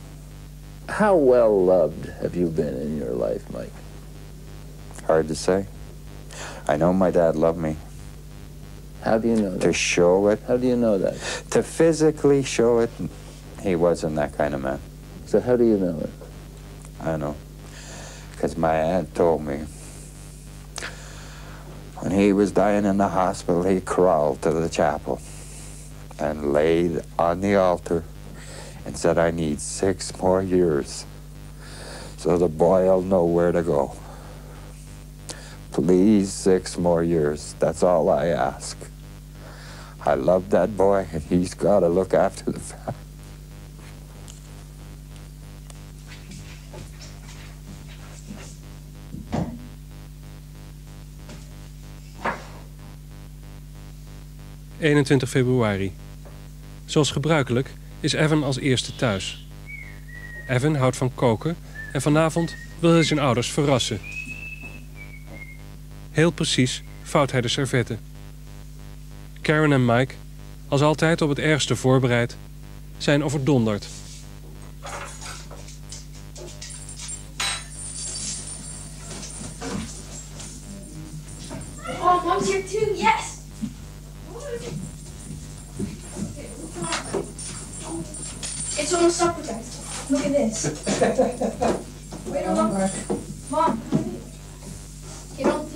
How well loved have you been in your life, Mike? Hard to say. I know my dad loved me. How do you know that? To show it. How do you know that? To physically show it, he wasn't that kind of man. So how do you know it? I don't know. Because my aunt told me when he was dying in the hospital, he crawled to the chapel and laid on the altar and said, "I need 6 more years so the boy will know where to go. Please, 6 more years. That's all I ask. I love that boy, and he's got to look after the family." ...21 februari. Zoals gebruikelijk is Evan als eerste thuis. Evan houdt van koken en vanavond wil hij zijn ouders verrassen. Heel precies vouwt hij de servetten. Karen en Mike, als altijd op het ergste voorbereid, zijn overdonderd. Oh, Mom's here too, yes! It's almost supper time. Look at this. Wait, Mom. Mom, you don't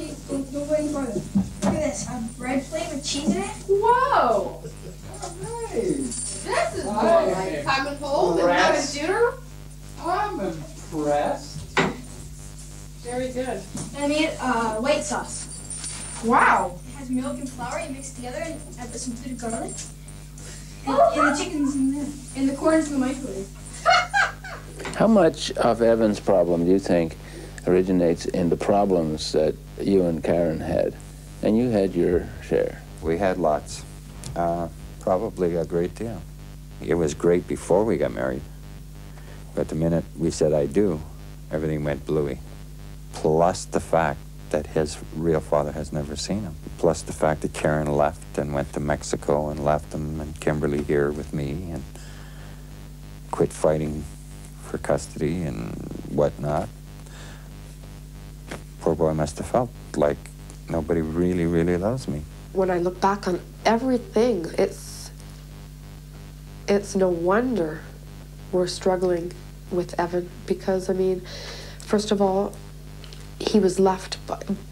go any further. Look at this. I have bread plate with cheese in it. Whoa! This is more like coming home and having dinner. I'm impressed. Very good. And I made white sauce. Wow. It has milk and flour you mix together, and I put some bit of garlic. And the chicken's in there. And the corn's in the microwave. How much of Evan's problem do you think originates in the problems that you and Karen had? And you had your share. We had lots. Probably a great deal. It was great before we got married. But the minute we said "I do," everything went bluey. Plus the fact that his real father has never seen him. Plus the fact that Karen left and went to Mexico and left him and Kimberly here with me and quit fighting for custody and whatnot. Poor boy must have felt like nobody really, really loves me. When I look back on everything, it's no wonder we're struggling with Evan, because, I mean, first of all, he was left,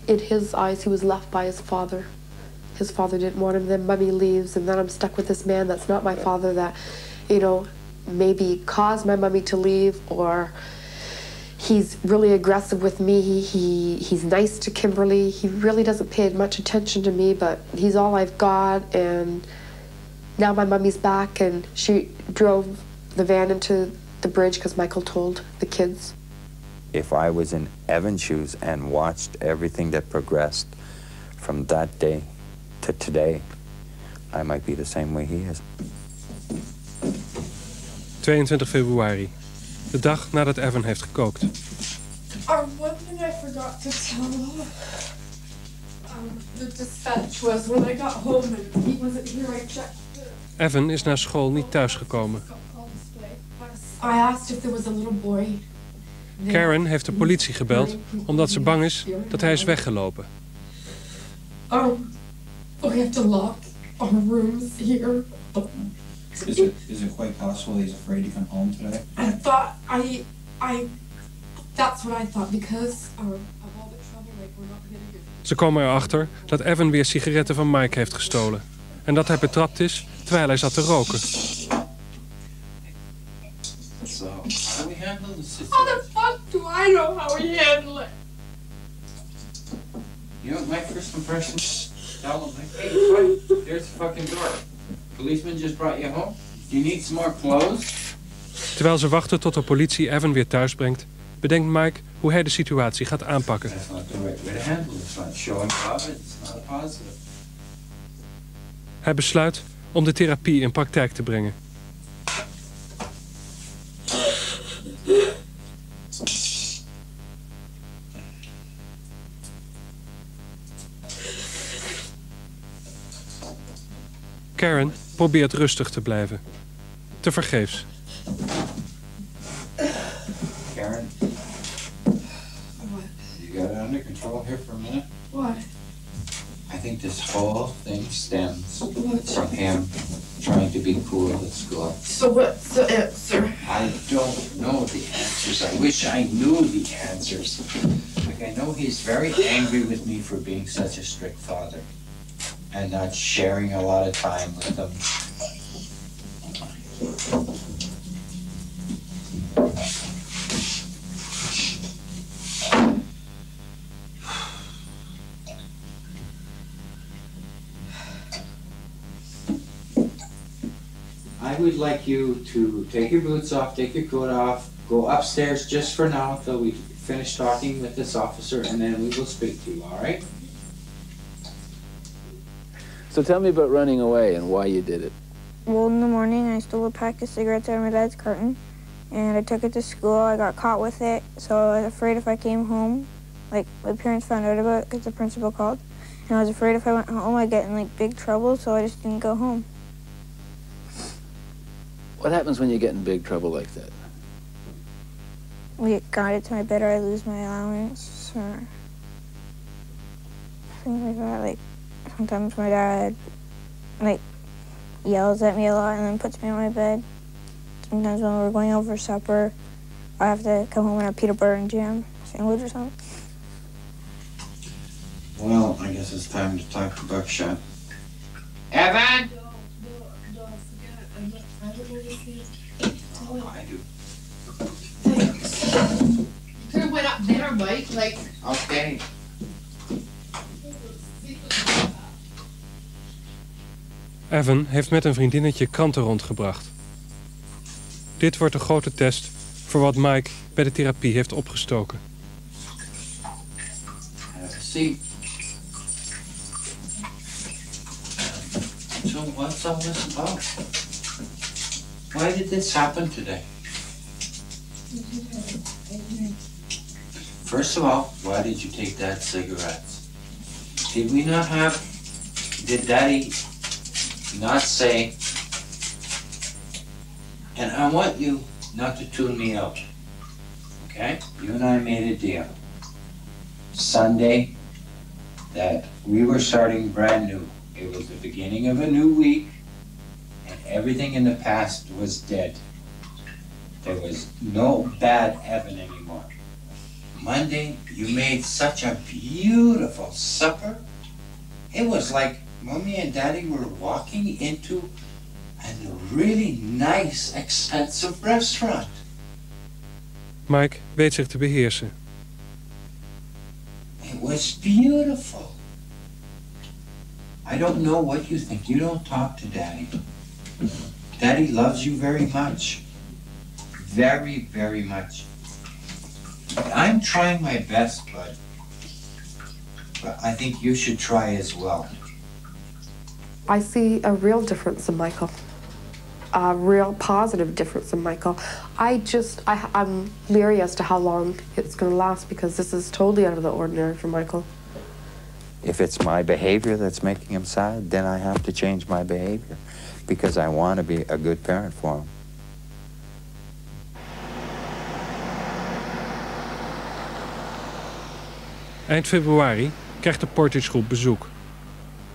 in his eyes, he was left by his father. His father didn't want him, then Mummy leaves, and then I'm stuck with this man that's not my father, that, you know, maybe caused my mummy to leave, or he's really aggressive with me. He's nice to Kimberly. He really doesn't pay much attention to me, but he's all I've got, and now my mummy's back, and she drove the van into the bridge because Michael told the kids. If I was in Evan's shoes and watched everything that progressed from that day to today, I might be the same way he is. 22 februari. De dag nadat Evan heeft gekookt. One thing I forgot to tell The dispatch was when I got home and he wasn't here. I checked. Evan is na school niet thuisgekomen. I asked if there was a little boy. Karen heeft de politie gebeld omdat ze bang is dat hij is weggelopen. We have to lock our rooms here. Is it quite possible he's afraid to come home today? I thought that's what I thought because of all the trouble, like we're not gonna get. Ze komen erachter dat Evan weer sigaretten van Mike heeft gestolen. En dat hij betrapt is terwijl hij zat te roken. So, how do we handle the situation? How the fuck do I know how we handle it? You know, my first impression, tell him, like, hey, buddy, there's the fucking door. Policeman just brought you home. Do you need some more clothes? Terwijl ze wachten tot de politie Evan weer thuis brengt, bedenkt Mike hoe hij de situatie gaat aanpakken. That's not the right way to handle it. It's not showing love, it's not a positive. Hij besluit om de therapie in praktijk te brengen. Karen probeert rustig te blijven. Tevergeefs. Karen? You got it under control here for a minute? What? I think this whole thing stems from him trying to be cool at school. So what's the answer? I don't know the answers. I wish I knew the answers. Like, I know he's very angry with me for being such a strict father and not sharing a lot of time with him. I would like you to take your boots off, take your coat off, go upstairs just for now until we finish talking with this officer, and then we will speak to you, all right? So tell me about running away and why you did it. Well, in the morning, I stole a pack of cigarettes out of my dad's carton, and I took it to school. I got caught with it, so I was afraid if I came home, like, my parents found out about it because the principal called, and I was afraid if I went home, I'd get in, like, big trouble, so I just didn't go home. What happens when you get in big trouble like that? We get guided to my bed, or I lose my allowance, or things like that. Like, sometimes my dad, like, yells at me a lot and then puts me on my bed. Sometimes when we're going out for supper, I have to come home and have peanut butter and jam sandwich or something. Well, I guess it's time to talk to Buckshot. Evan! Oh, I do. You could have went up there, Mike. Like. Okay. Evan heeft met een vriendinnetje kranten rondgebracht. Dit wordt de grote test voor wat Mike bij de therapie heeft opgestoken. See. So what's all this about? Why did this happen today? First of all, why did you take Dad's cigarettes? Did we not have... Did Daddy not say... And I want you not to tune me out, okay? You and I made a deal. Sunday, that we were starting brand new. It was the beginning of a new week, and everything in the past was dead. There was no bad Evan anymore. Monday, you made such a beautiful supper. It was like Mommy and Daddy were walking into a really nice, expensive restaurant. Mike weet zich te beheersen. It was beautiful. I don't know what you think. You don't talk to Daddy. Daddy loves you very much. Very, very much. I'm trying my best, bud. But I think you should try as well. I see a real difference in Michael. A real positive difference in Michael. I'm leery as to how long it's going to last because this is totally out of the ordinary for Michael. If it's my behavior that's making him sad, then I have to change my behavior because I want to be a good parent for him. Eind februari krijgt de Portage groep bezoek.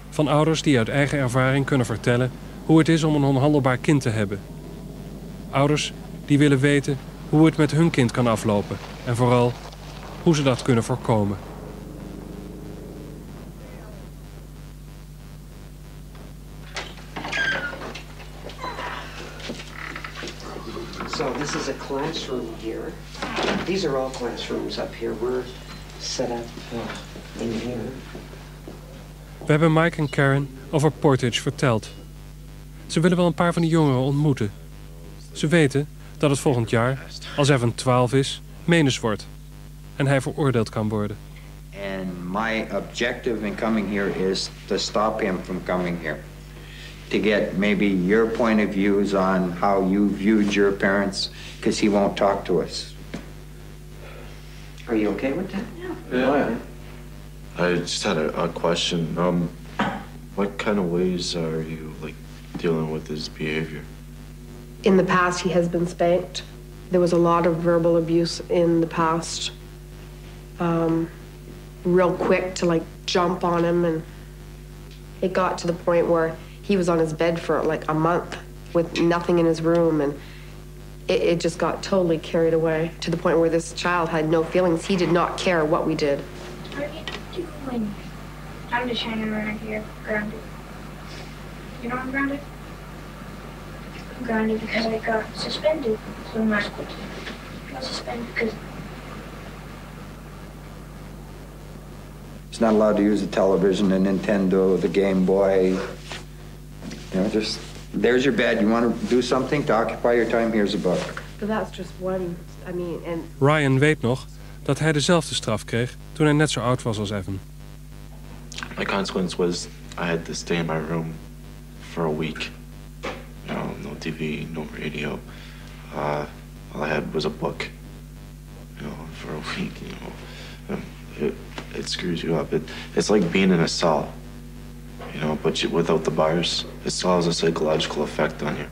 Van ouders die uit eigen ervaring kunnen vertellen hoe het is om een onhandelbaar kind te hebben. Ouders die willen weten hoe het met hun kind kan aflopen. En vooral hoe ze dat kunnen voorkomen. So this is a classroom here. These are all classrooms up here. We're set up in here. We hebben Mike en Karen over Portage verteld. Ze willen wel een paar van die jongeren ontmoeten. Ze weten dat het volgend jaar, als Evan 12 is, menens wordt. En hij veroordeeld kan worden. And my objective in coming here is to stop him from coming here. To get maybe your point of views on how you viewed your parents, because he won't talk to us. Are you okay with that? Yeah. I just had a question. What kind of ways are you dealing with his behavior? In the past, he has been spanked. There was a lot of verbal abuse in the past. Real quick to jump on him, and it got to the point where he was on his bed for a month with nothing in his room, and it just got totally carried away to the point where this child had no feelings. He did not care what we did. What are you doing? I'm just hanging around here, grounded. You know I'm grounded? I'm grounded because I got suspended from my school. I got suspended because He's not allowed to use the television, the Nintendo, the Game Boy. You know, just, there's your bed. You want to do something to occupy your time, here's a book. But that's just one, and... Ryan weet nog dat hij dezelfde straf kreeg toen hij net zo oud was als Evan. My consequence was I had to stay in my room for a week. You know, no TV, no radio. All I had was a book. You know, for a week. You know, it screws you up. It's like being in a cell. You know, but without the bars, it still has a psychological effect on you.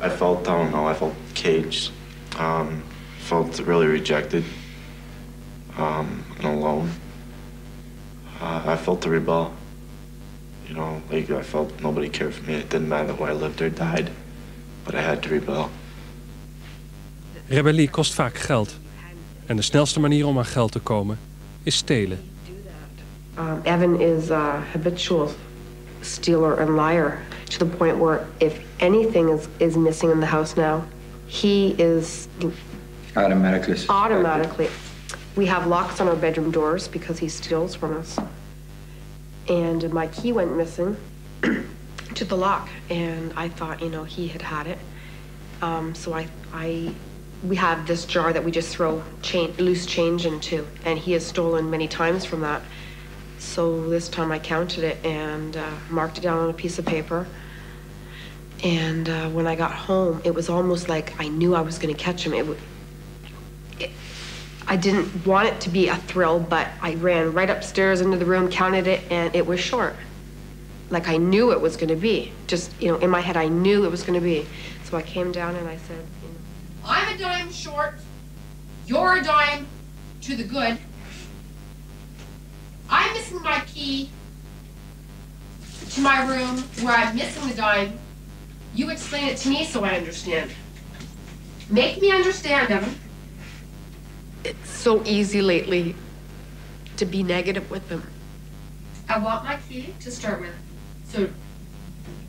I felt, I don't know, I felt caged. Felt really rejected and alone. I felt to rebel. You know, I felt nobody cared for me. It didn't matter who I lived or died, but I had to rebel. Rebellie kost vaak geld. En de snelste manier om aan geld te komen is stelen. Evan is a habitual stealer and liar to the point where if anything is missing in the house now, he is automatically. We have locks on our bedroom doors because he steals from us. And my key went missing to the lock, and I thought, you know, he had it. So we have this jar that we just throw loose change into, and he has stolen many times from that. So this time I counted it and marked it down on a piece of paper. And when I got home, it was almost like I knew I was going to catch him. I didn't want it to be a thrill, but I ran right upstairs into the room, counted it, and it was short. Like I knew it was going to be. Just, you know, in my head, I knew it was going to be. So I came down and I said, you know, I'm a dime short. You're a dime to the good. I'm missing my key to my room where I'm missing the dime. You explain it to me so I understand. Make me understand, Evan. it's so easy lately to be negative with them. I want my key to start with. So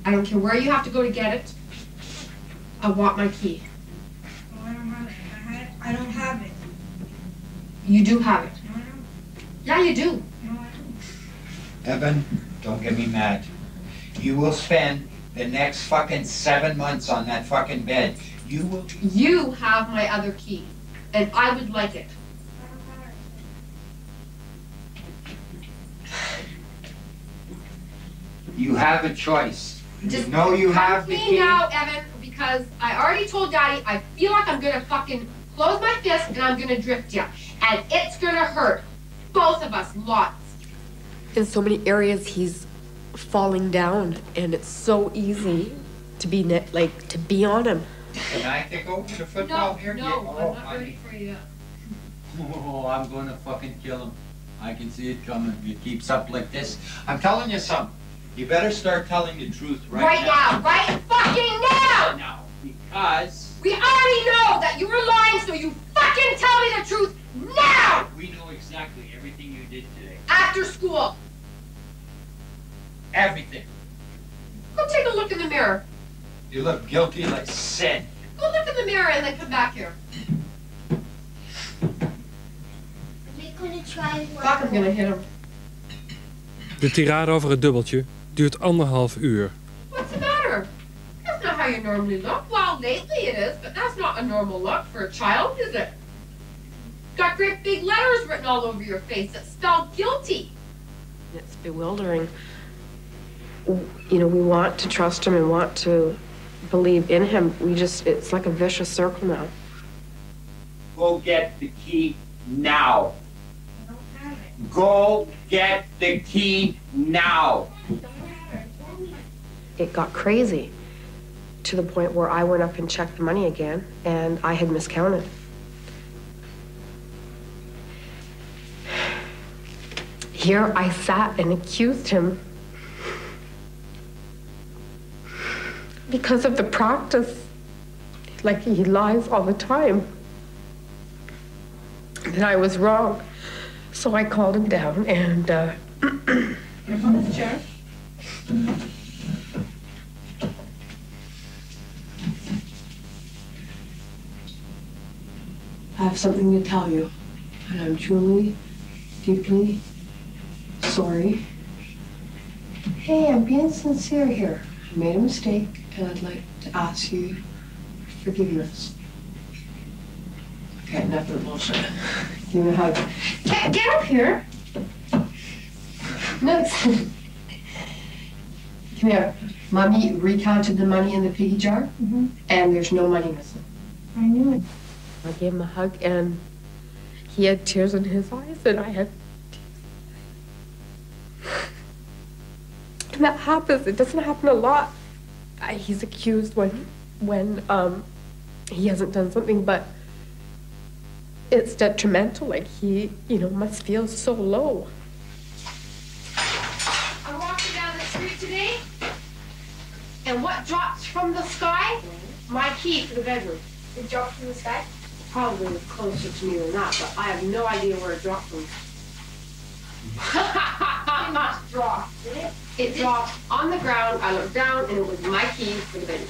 I don't care where you have to go to get it. I want my key. No, I don't have it. I don't have it. You do have it. No, I don't. Yeah, you do. No, I don't. Evan, don't get me mad. You will spend the next fucking 7 months on that fucking bed. You will... You have my other key, and I would like it. You have a choice. Just you know you have the me key. now, Evan, because because I already told Daddy I feel like I'm gonna fucking close my fist and I'm gonna drift you. And it's gonna hurt. Both of us, lots. In so many areas, he's falling down, and it's so easy to be to be on him. Can I take over the football here? No, Yeah. I'm not ready for you. Oh, I'm gonna fucking kill him. I can see it coming. If it keeps up like this, I'm telling you something. You better start telling the truth right now. Right fucking now! Now, because We already know that you were lying, so you fucking tell me the truth now! we know exactly everything you did today. After school. Everything. Go take a look in the mirror. You look guilty like sin. Go look in the mirror and then come back here. Fuck, I'm gonna hit him. De tirade over het dubbeltje duurt 1,5 uur. What's the matter? That's not how you normally look. Well, lately it is, but that's not a normal look for a child, is it? Got great big letters written all over your face that spell guilty. It's bewildering. You know, we want to trust him and want to believe in him. It's like a vicious circle now. Go get the key now. Go get the key now. It got crazy to the point where I went up and checked the money again, and I had miscounted. Here I sat and accused him because of the practice. Like, he lies all the time. That I was wrong. So I called him down and Here's on this chair. I have something to tell you, and I'm truly, deeply sorry. Hey, I'm being sincere here. I made a mistake, and I'd like to ask you for forgiveness. Okay, enough of the bullshit. Give me a hug. Get up here. No. Come here. Mommy recounted the money in the piggy jar, and there's no money missing. I knew it. I gave him a hug, and he had tears in his eyes, and I had tears. And that happens. It doesn't happen a lot. He's accused when he hasn't done something, but it's detrimental. Like, he, must feel so low. I'm walking down the street today, and what drops from the sky? My key to the bedroom. It dropped from the sky? Probably closer to me than that, but I have no idea where it dropped from. It must drop, did it? It dropped on the ground. I looked down, and it was my key for the bedroom.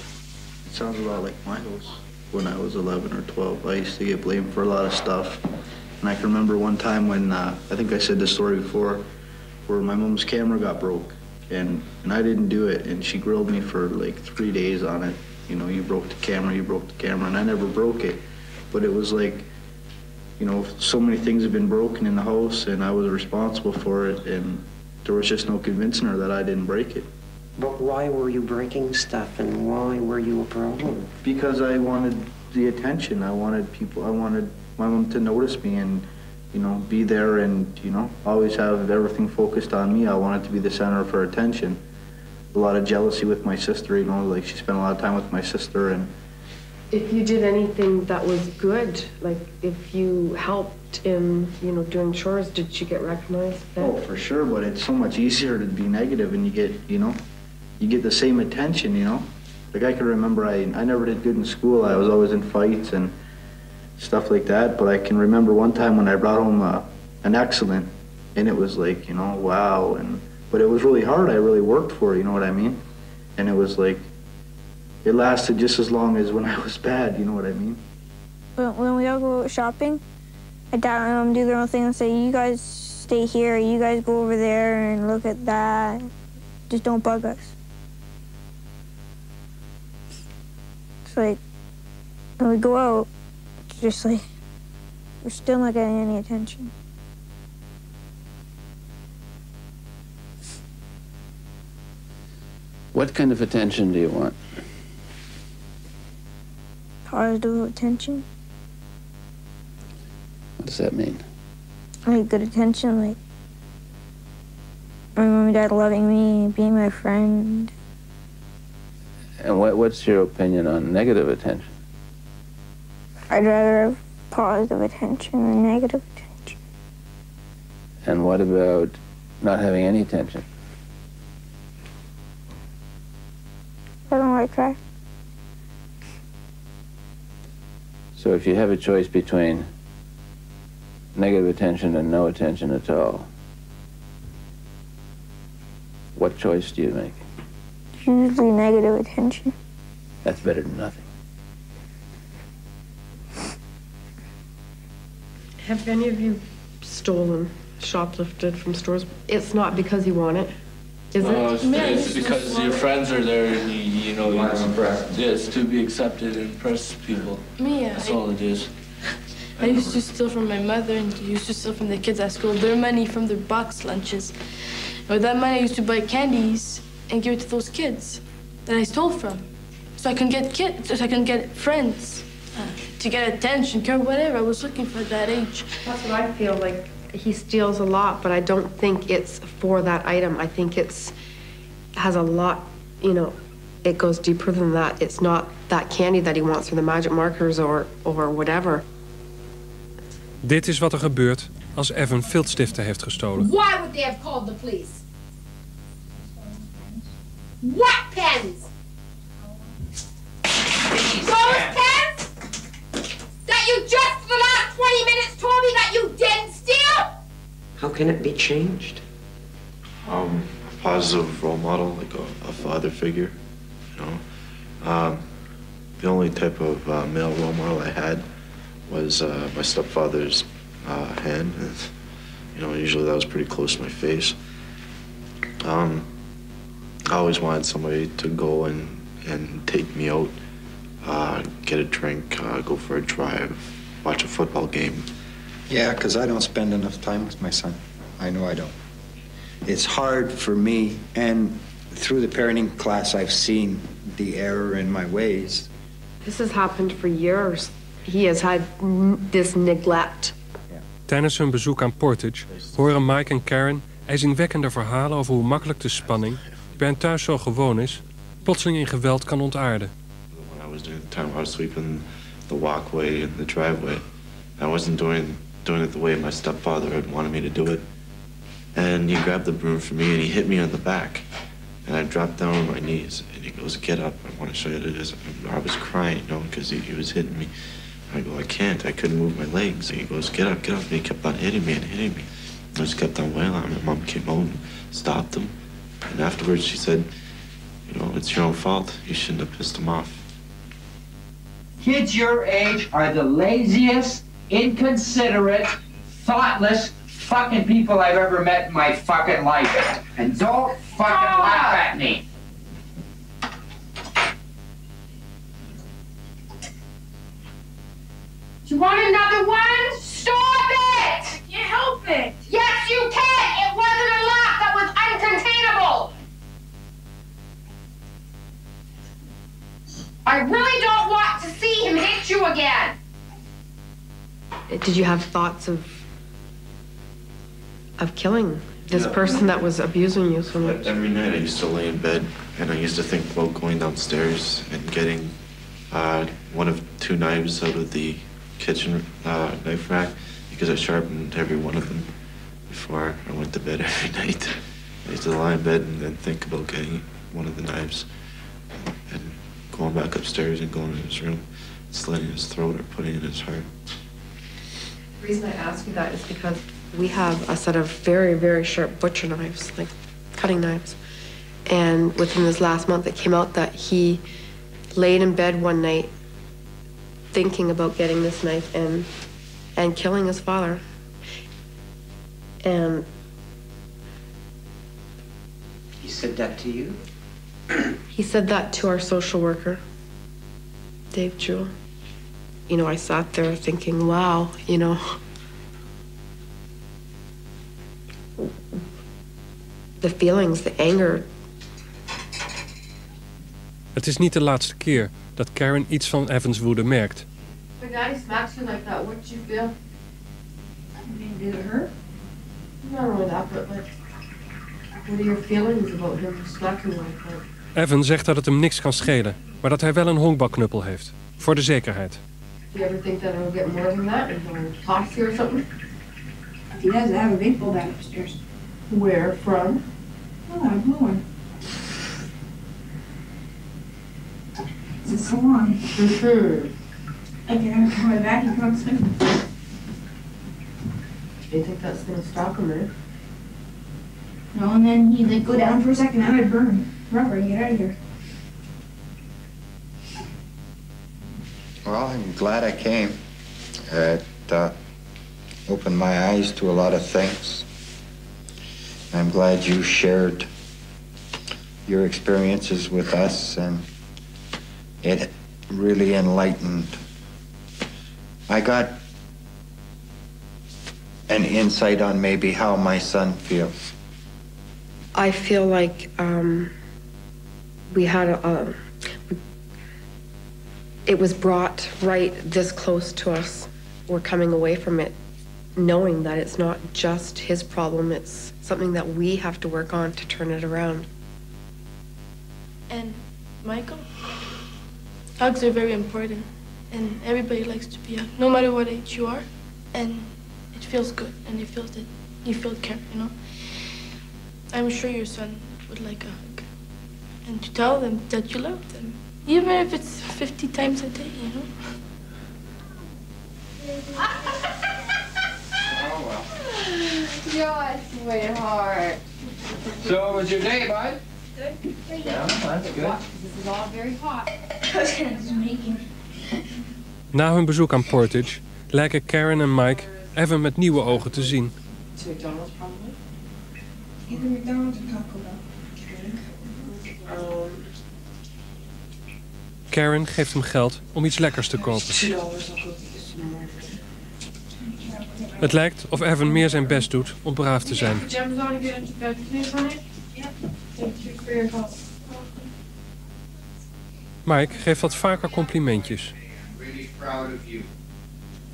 It sounds a lot like my house. When I was 11 or 12, I used to get blamed for a lot of stuff. And I can remember one time when, I think I said this story before, where my mom's camera got broke. And I didn't do it, and she grilled me for like 3 days on it. You broke the camera, and I never broke it. But it was like, so many things have been broken in the house, and I was responsible for it, and there was just no convincing her that I didn't break it. But why were you breaking stuff, and why were you a problem? Because I wanted the attention. I wanted my mom to notice me and, be there and, always have everything focused on me. I wanted to be the center of her attention. A lot of jealousy with my sister, like she spent a lot of time with my sister. And If you did anything that was good, like if you helped in, doing chores, did she get recognized then? Oh, for sure, but it's so much easier to be negative and you get the same attention, Like I can remember I never did good in school. I was always in fights and stuff like that. But I can remember one time when I brought home an excellent, and it was like, wow. But it was really hard. I really worked for it, you know what I mean? And it was like, it lasted just as long as when I was bad, you know what I mean? When we all go shopping, my dad and mom do their own thing and say, you guys stay here, you guys go over there and look at that. Just don't bug us. It's like, when we go out, it's just like, we're still not getting any attention. What kind of attention do you want? positive attention. What does that mean? Like good attention, like my mom and dad loving me, being my friend. And what's your opinion on negative attention? I'd rather have positive attention than negative attention. And what about not having any attention? I don't like that. So if you have a choice between negative attention and no attention at all, what choice do you make? Usually negative attention. That's better than nothing. Have any of you stolen, shoplifted from stores? It's not because you want it, is it? It's because your friends are there and you know, it's to be accepted and impress people. That's all it is. I used to steal from my mother and used to steal from the kids at school, their money from their box lunches. And with that money, I used to buy candies and give it to those kids that I stole from. So I can get kids, so I can get friends, to get attention, care, whatever I was looking for at that age. That's what I feel like. He steals a lot, but I don't think it's for that item. I think has a lot, you know, it goes deeper than that. It's not that candy that he wants or the magic markers or whatever. Dit is wat er gebeurt als Evan viltstiften heeft gestolen. Why would they have called the police? What pens? Those pens? That you just for the last 20 minutes told me that you didn't steal? How can it be changed? A positive role model, like a father figure, you know. The only type of male role model I had was my stepfather's hand. And, you know, usually that was pretty close to my face. I always wanted somebody to go and take me out, get a drink, go for a drive, watch a football game. Yeah, because I don't spend enough time with my son. I know I don't. It's hard for me, and through the parenting class, I've seen the error in my ways. This has happened for years. He has had this neglect. Tijdens hun bezoek aan Portage horen Mike en Karen ijzingwekkende verhalen over hoe makkelijk de spanning, die bij hen thuis zo gewoon is, plotseling in geweld kan ontaarden. When I was doing the time I was sweeping the walkway and the driveway, I wasn't doing it the way my stepfather had wanted me to do it. And he grabbed the broom from me and he hit me on the back. And I dropped down on my knees and he goes, "Get up, I want to show you what it is." I was crying, you know, because he was hitting me. I go, "I can't, I couldn't move my legs." And he goes, "Get up, get up." And he kept on hitting me and hitting me. I just kept on wailing on him. My mom came home and stopped him. And afterwards she said, "You know, it's your own fault. You shouldn't have pissed him off." Kids your age are the laziest, inconsiderate, thoughtless fucking people I've ever met in my fucking life. And don't fucking laugh at me. Do you want another one? Stop it! You help it. Yes, you can! It wasn't a laugh, that was uncontainable! I really don't want to see him hit you again! Did you have thoughts of killing this person that was abusing you so much? Every night I used to lay in bed and I used to think about going downstairs and getting one of 2 knives out of the kitchen knife rack because I sharpened every one of them before I went to bed every night. I used to lie in bed and then think about getting one of the knives and going back upstairs and going in his room, slitting his throat or putting it in his heart. The reason I ask you that is because we have a set of very, very sharp butcher knives, like cutting knives. And within this last month, it came out that he laid in bed one night thinking about getting this knife and killing his father. And He said that to you? he said that to our social worker, Dave Jewell. You know, I sat there thinking, wow, you know, the feelings, the anger. Het is niet de laatste keer dat Karen iets van Evans' woede merkt. When Daddy smacks you like that, what do you feel? Did it hurt? Not really that, but like, what are your feelings about him smacking you like that? Evan zegt dat het hem niks kan schelen, maar dat hij wel een honkbalknuppel heeft. Voor de zekerheid. Do you ever think that it'll get more than that and he'll toss you or something? If he does, I have a baseball bat upstairs. Where from? Oh, I have one. It's a salon. I can have it on my back and come up swinging. Do you think that's gonna stop him, eh? No, and then he'd like go down for a second and I'd burn rubber and get out of here. Well, I'm glad I came. It opened my eyes to a lot of things. I'm glad you shared your experiences with us, and it really enlightened. I got an insight on maybe how my son feels. I feel like we had it was brought right this close to us. We're coming away from it knowing that it's not just his problem, it's something that we have to work on to turn it around. And Michael, hugs are very important, and everybody likes to be hugged, no matter what age you are, and it feels good, and it feels that you feel care, you know. I'm sure your son would like a hug, and to tell them that you love them, even if it's 50 times a day, you know. Oh, well. You're a sweetheart. So, what was your day, bud? Good. Yeah, that's good. This is all very hot. Just making. Na hun bezoek aan Portage lijken Karen en Mike Evan met nieuwe ogen te zien. To McDonald's, probably? Either McDonald's or Taco Bell. Karen geeft hem geld om iets lekkers te kopen. $2, I'll go get you some more. Het lijkt of Evan meer zijn best doet om braaf te zijn. Pajamas on and get into bed, please, honey? Yep. Thank you for your help. Mike geeft wat vaker complimentjes. I'm really proud of you.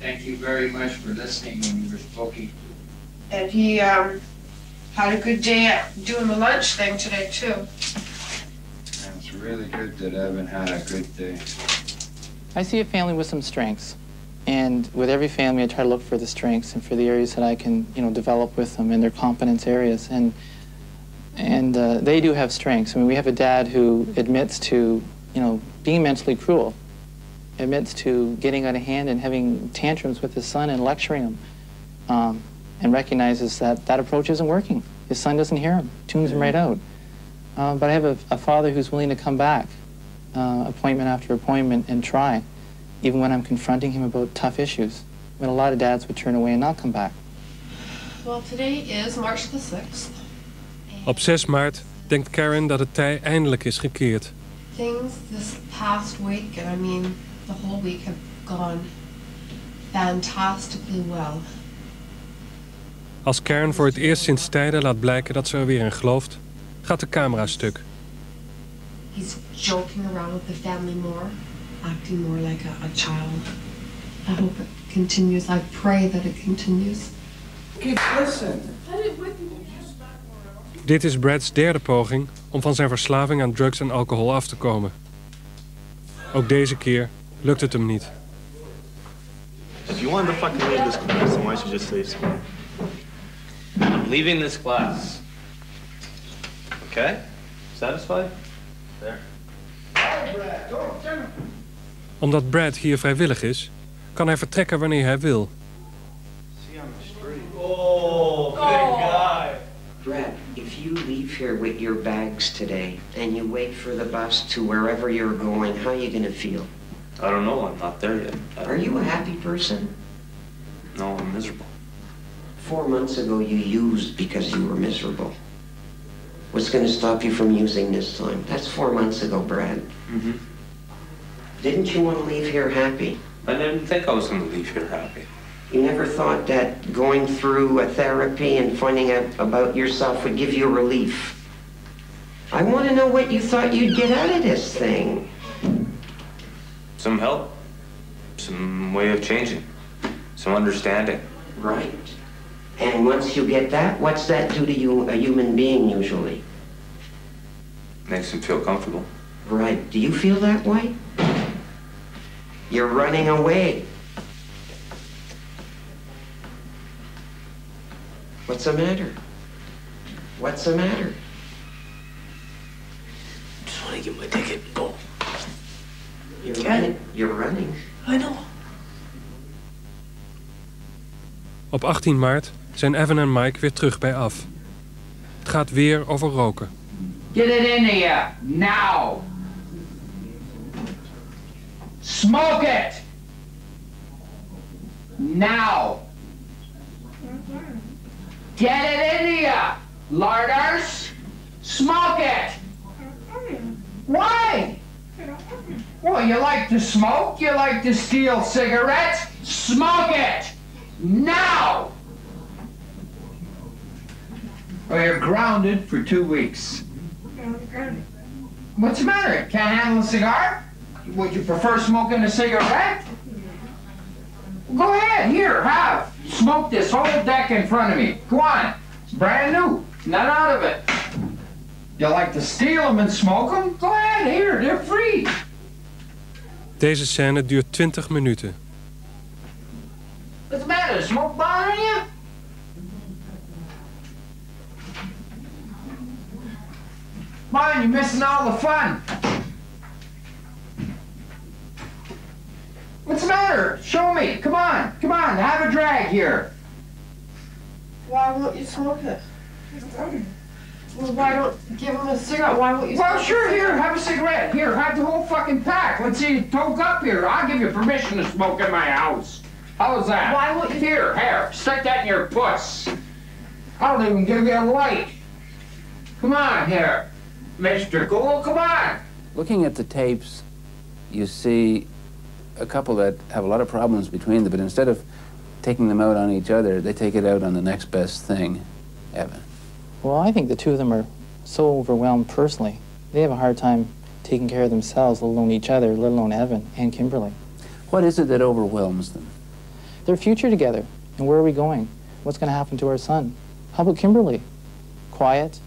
Thank you very much for listening when you were spoken. And he had a good day at doing the lunch thing today, too. And it's really good that Evan had a good day. I see a family with some strengths. And with every family, I try to look for the strengths and for the areas that I can, develop with them and their competence areas. And they do have strengths. I mean, we have a dad who admits to, being mentally cruel, admits to getting out of hand and having tantrums with his son and lecturing him, and recognizes that that approach isn't working. His son doesn't hear him, tunes him right out. But I have a father who's willing to come back, appointment after appointment, and try, even when I'm confronting him about tough issues. When a lot of dads would turn away and not come back. Well, today is March the 6th. Op 6 maart denkt Karen dat het tij eindelijk is gekeerd. Things this past week, and I mean the whole week, have gone fantastically well. Als Karen voor het eerst sinds tijden laat blijken dat ze er weer in gelooft, gaat de camera stuk. He's joking around with the family more, acting more like a child. I hope it continues. I pray that it continues. Kids, listen. Dit is Brad's derde poging om van zijn verslaving aan drugs en alcohol af te komen. Ook deze keer lukt het hem niet. If you want to fucking leave this class, then why don't you just leave school? I'm leaving this class. Okay? Satisfied? There. Omdat Brad hier vrijwillig is, kan hij vertrekken wanneer hij wil. Oh, big guy. Brad, if you leave here with your bags today and you wait for the bus to wherever you're going, how are you going to feel? I don't know, I'm not there yet. Are you a happy person? No, I'm miserable. 4 months ago you used because you were miserable. What's going to stop you from using this time? That's 4 months ago, Brad. Mm-hmm. Didn't you want to leave here happy? I didn't think I was going to leave here happy. You never thought that going through a therapy and finding out about yourself would give you relief? I want to know what you thought you'd get out of this thing. some help, some way of changing, some understanding. Right. And once you get that, what's that do to you, a human being, usually? Makes them feel comfortable. Right. Do you feel that way? You're running away. What's the matter? What's the matter? Just want to get my ticket and go. You're running. You're running. I know. Op 18 maart zijn Evan en Mike weer terug bij af. Het gaat weer over roken. Get it into you, now! Smoke it! Now! Get it into you, larders! Smoke it! Why? Well, you like to smoke, you like to steal cigarettes, smoke it! Now! Well, you're grounded for 2 weeks. What's the matter? Can't handle a cigar? Would you prefer smoking a cigarette? Go ahead, here, have. Smoke this whole deck in front of me. Go on. It's brand new. Not out of it. You like to steal them and smoke them? Go ahead, here, they're free. Deze scène duurt 20 minuten. What's the matter? Smoke bothering you? Come on, you're missing all the fun. What's the matter? Show me. Come on, have a drag here. Why won't you smoke it? Well, why don't give him a cigarette? Why won't you smoke Well, sure, here, have a cigarette. Here, have the whole fucking pack. Let's see you toke up here. I'll give you permission to smoke in my house. How's that? Why won't you? Here, stick that in your puss. I'll even give you a light. Come on, here. Mr. Gould, come on. Looking at the tapes, you see a couple that have a lot of problems between them, but instead of taking them out on each other, they take it out on the next best thing. Evan. Well, I think the two of them are so overwhelmed personally. They have a hard time taking care of themselves, let alone each other, let alone Evan and Kimberly. What is it that overwhelms them? Their future together, and where are we going? What's going to happen to our son? How about Kimberly? Quiet,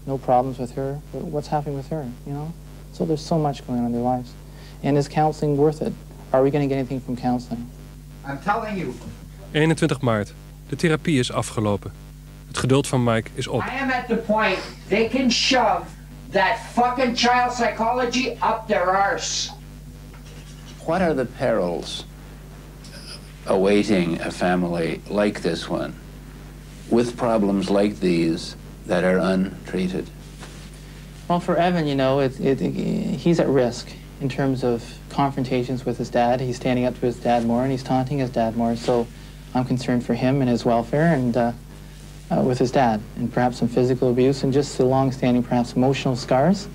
no problems with her. What's happening with her, you know? So there's so much going on in their lives. And is counseling worth it? Are we going to get anything from counseling? I'm telling you. 21 maart. De therapie is afgelopen. Het geduld van Mike is op. I am at the point they can shove that fucking child psychology up their arse. What are the perils awaiting a family like this one with problems like these that are untreated? Well, for Evan, you know, he's at risk in terms of confrontations with his dad. He's standing up to his dad more, and he's taunting his dad more. So I'm concerned for him and his welfare, and with his dad, and perhaps some physical abuse, and just the long-standing, perhaps emotional scars.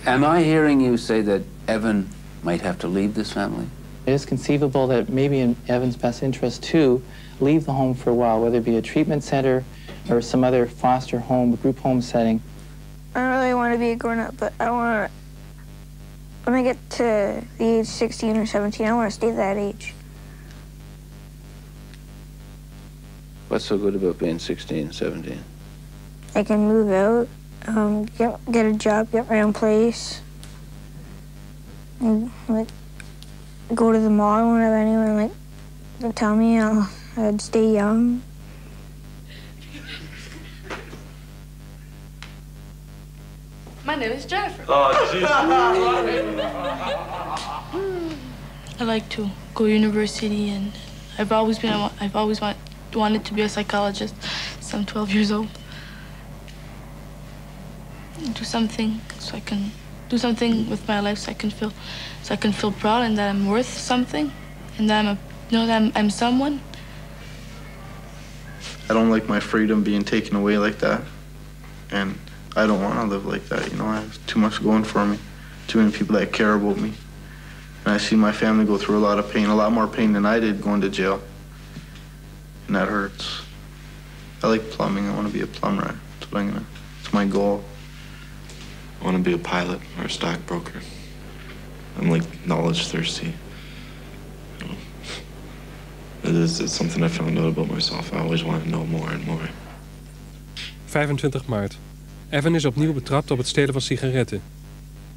Am I hearing you say that Evan might have to leave this family? It is conceivable that maybe in Evan's best interest to leave the home for a while, whether it be a treatment center or some other foster home, group home setting. I don't really want to be a grown-up, but I want to, when I get to the age 16 or 17, I want to stay that age. What's so good about being 16, 17? I can move out, get a job, get my own place, and like go to the mall whenever anyone like tell me I'd stay young. My name is Jennifer. Oh, Jesus. I like to go to university, and I've always wanted to be a psychologist since I'm 12 years old. Do something so I can do something with my life, so I can feel proud and that I'm worth something, and that I'm someone. I don't like my freedom being taken away like that, and I don't want to live like that. You know, I have too much going for me, too many people that care about me, and I see my family go through a lot of pain, a lot more pain than I did going to jail, and that hurts. I like plumbing. I want to be a plumber. That's what it's my goal. I want to be a pilot or a stockbroker. I'm like knowledge thirsty. It's something I found out about myself. I always want to know more and more. 25 maart. Evan is opnieuw betrapt op het stelen van sigaretten.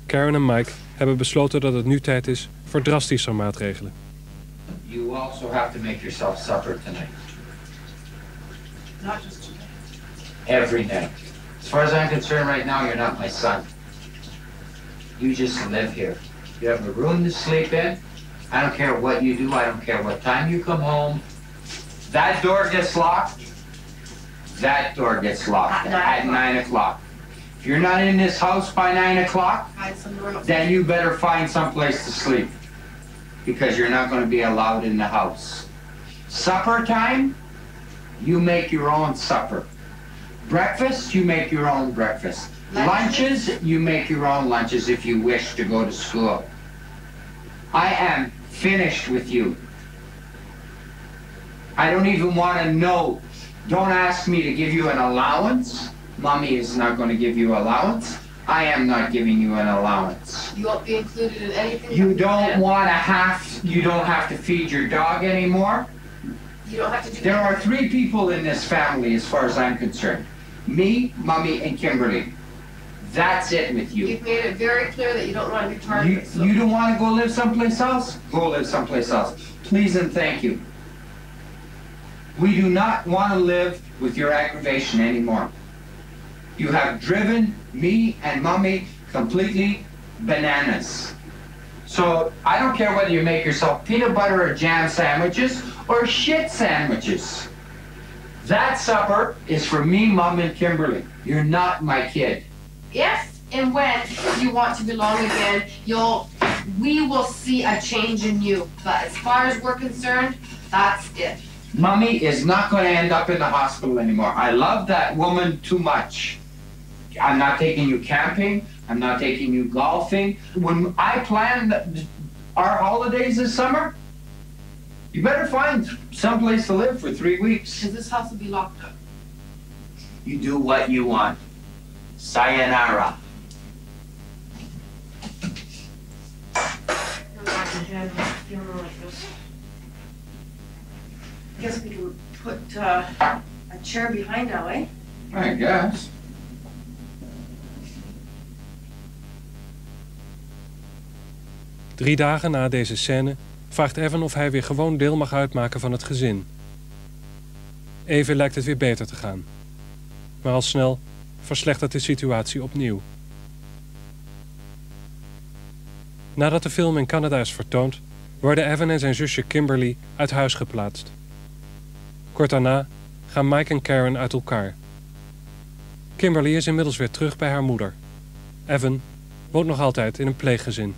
Karen en Mike hebben besloten dat het nu tijd is voor drastische maatregelen. You also have to make yourself supper tonight. Not just tonight. Every night. As far as I'm concerned right now, you're not my son. You just live here. You have a room to sleep in. I don't care what you do. I don't care what time you come home. That door gets locked. That door gets locked at 9 o'clock. If you're not in this house by 9 o'clock, then you better find someplace to sleep. Because you're not going to be allowed in the house. Supper time, you make your own supper. Breakfast, you make your own breakfast. Lunches, you make your own lunches if you wish to go to school. I am finished with you. I don't even want to know. Don't ask me to give you an allowance. Mommy is not going to give you allowance. I am not giving you an allowance. You won't be included in anything. You don't have to feed your dog anymore. You don't have to do There are 3 people in this family as far as I'm concerned. Me, Mommy, and Kimberly. That's it with you. You've made it very clear that you don't want to be targeted. You don't want to go live someplace else? Go live someplace else. Please and thank you. We do not want to live with your aggravation anymore. You have driven me and Mommy completely bananas. So I don't care whether you make yourself peanut butter or jam sandwiches or shit sandwiches. That supper is for me, Mom, and Kimberly. You're not my kid. If and when you want to belong again, we will see a change in you. But as far as we're concerned, that's it. Mommy is not going to end up in the hospital anymore. I love that woman too much. I'm not taking you camping. I'm not taking you golfing. When I plan our holidays this summer, you better find someplace to live for 3 weeks. Because this house will be locked up. You do what you want. Sayonara. I guess we can put a chair behind now, eh? I guess. Drie dagen na deze scène vraagt Evan of hij weer gewoon deel mag uitmaken van het gezin. Even lijkt het weer beter te gaan. Maar al snel verslechtert de situatie opnieuw. Nadat de film in Canada is vertoond, worden Evan en zijn zusje Kimberly uit huis geplaatst. Kort daarna gaan Mike en Karen uit elkaar. Kimberly is inmiddels weer terug bij haar moeder. Evan woont nog altijd in een pleeggezin.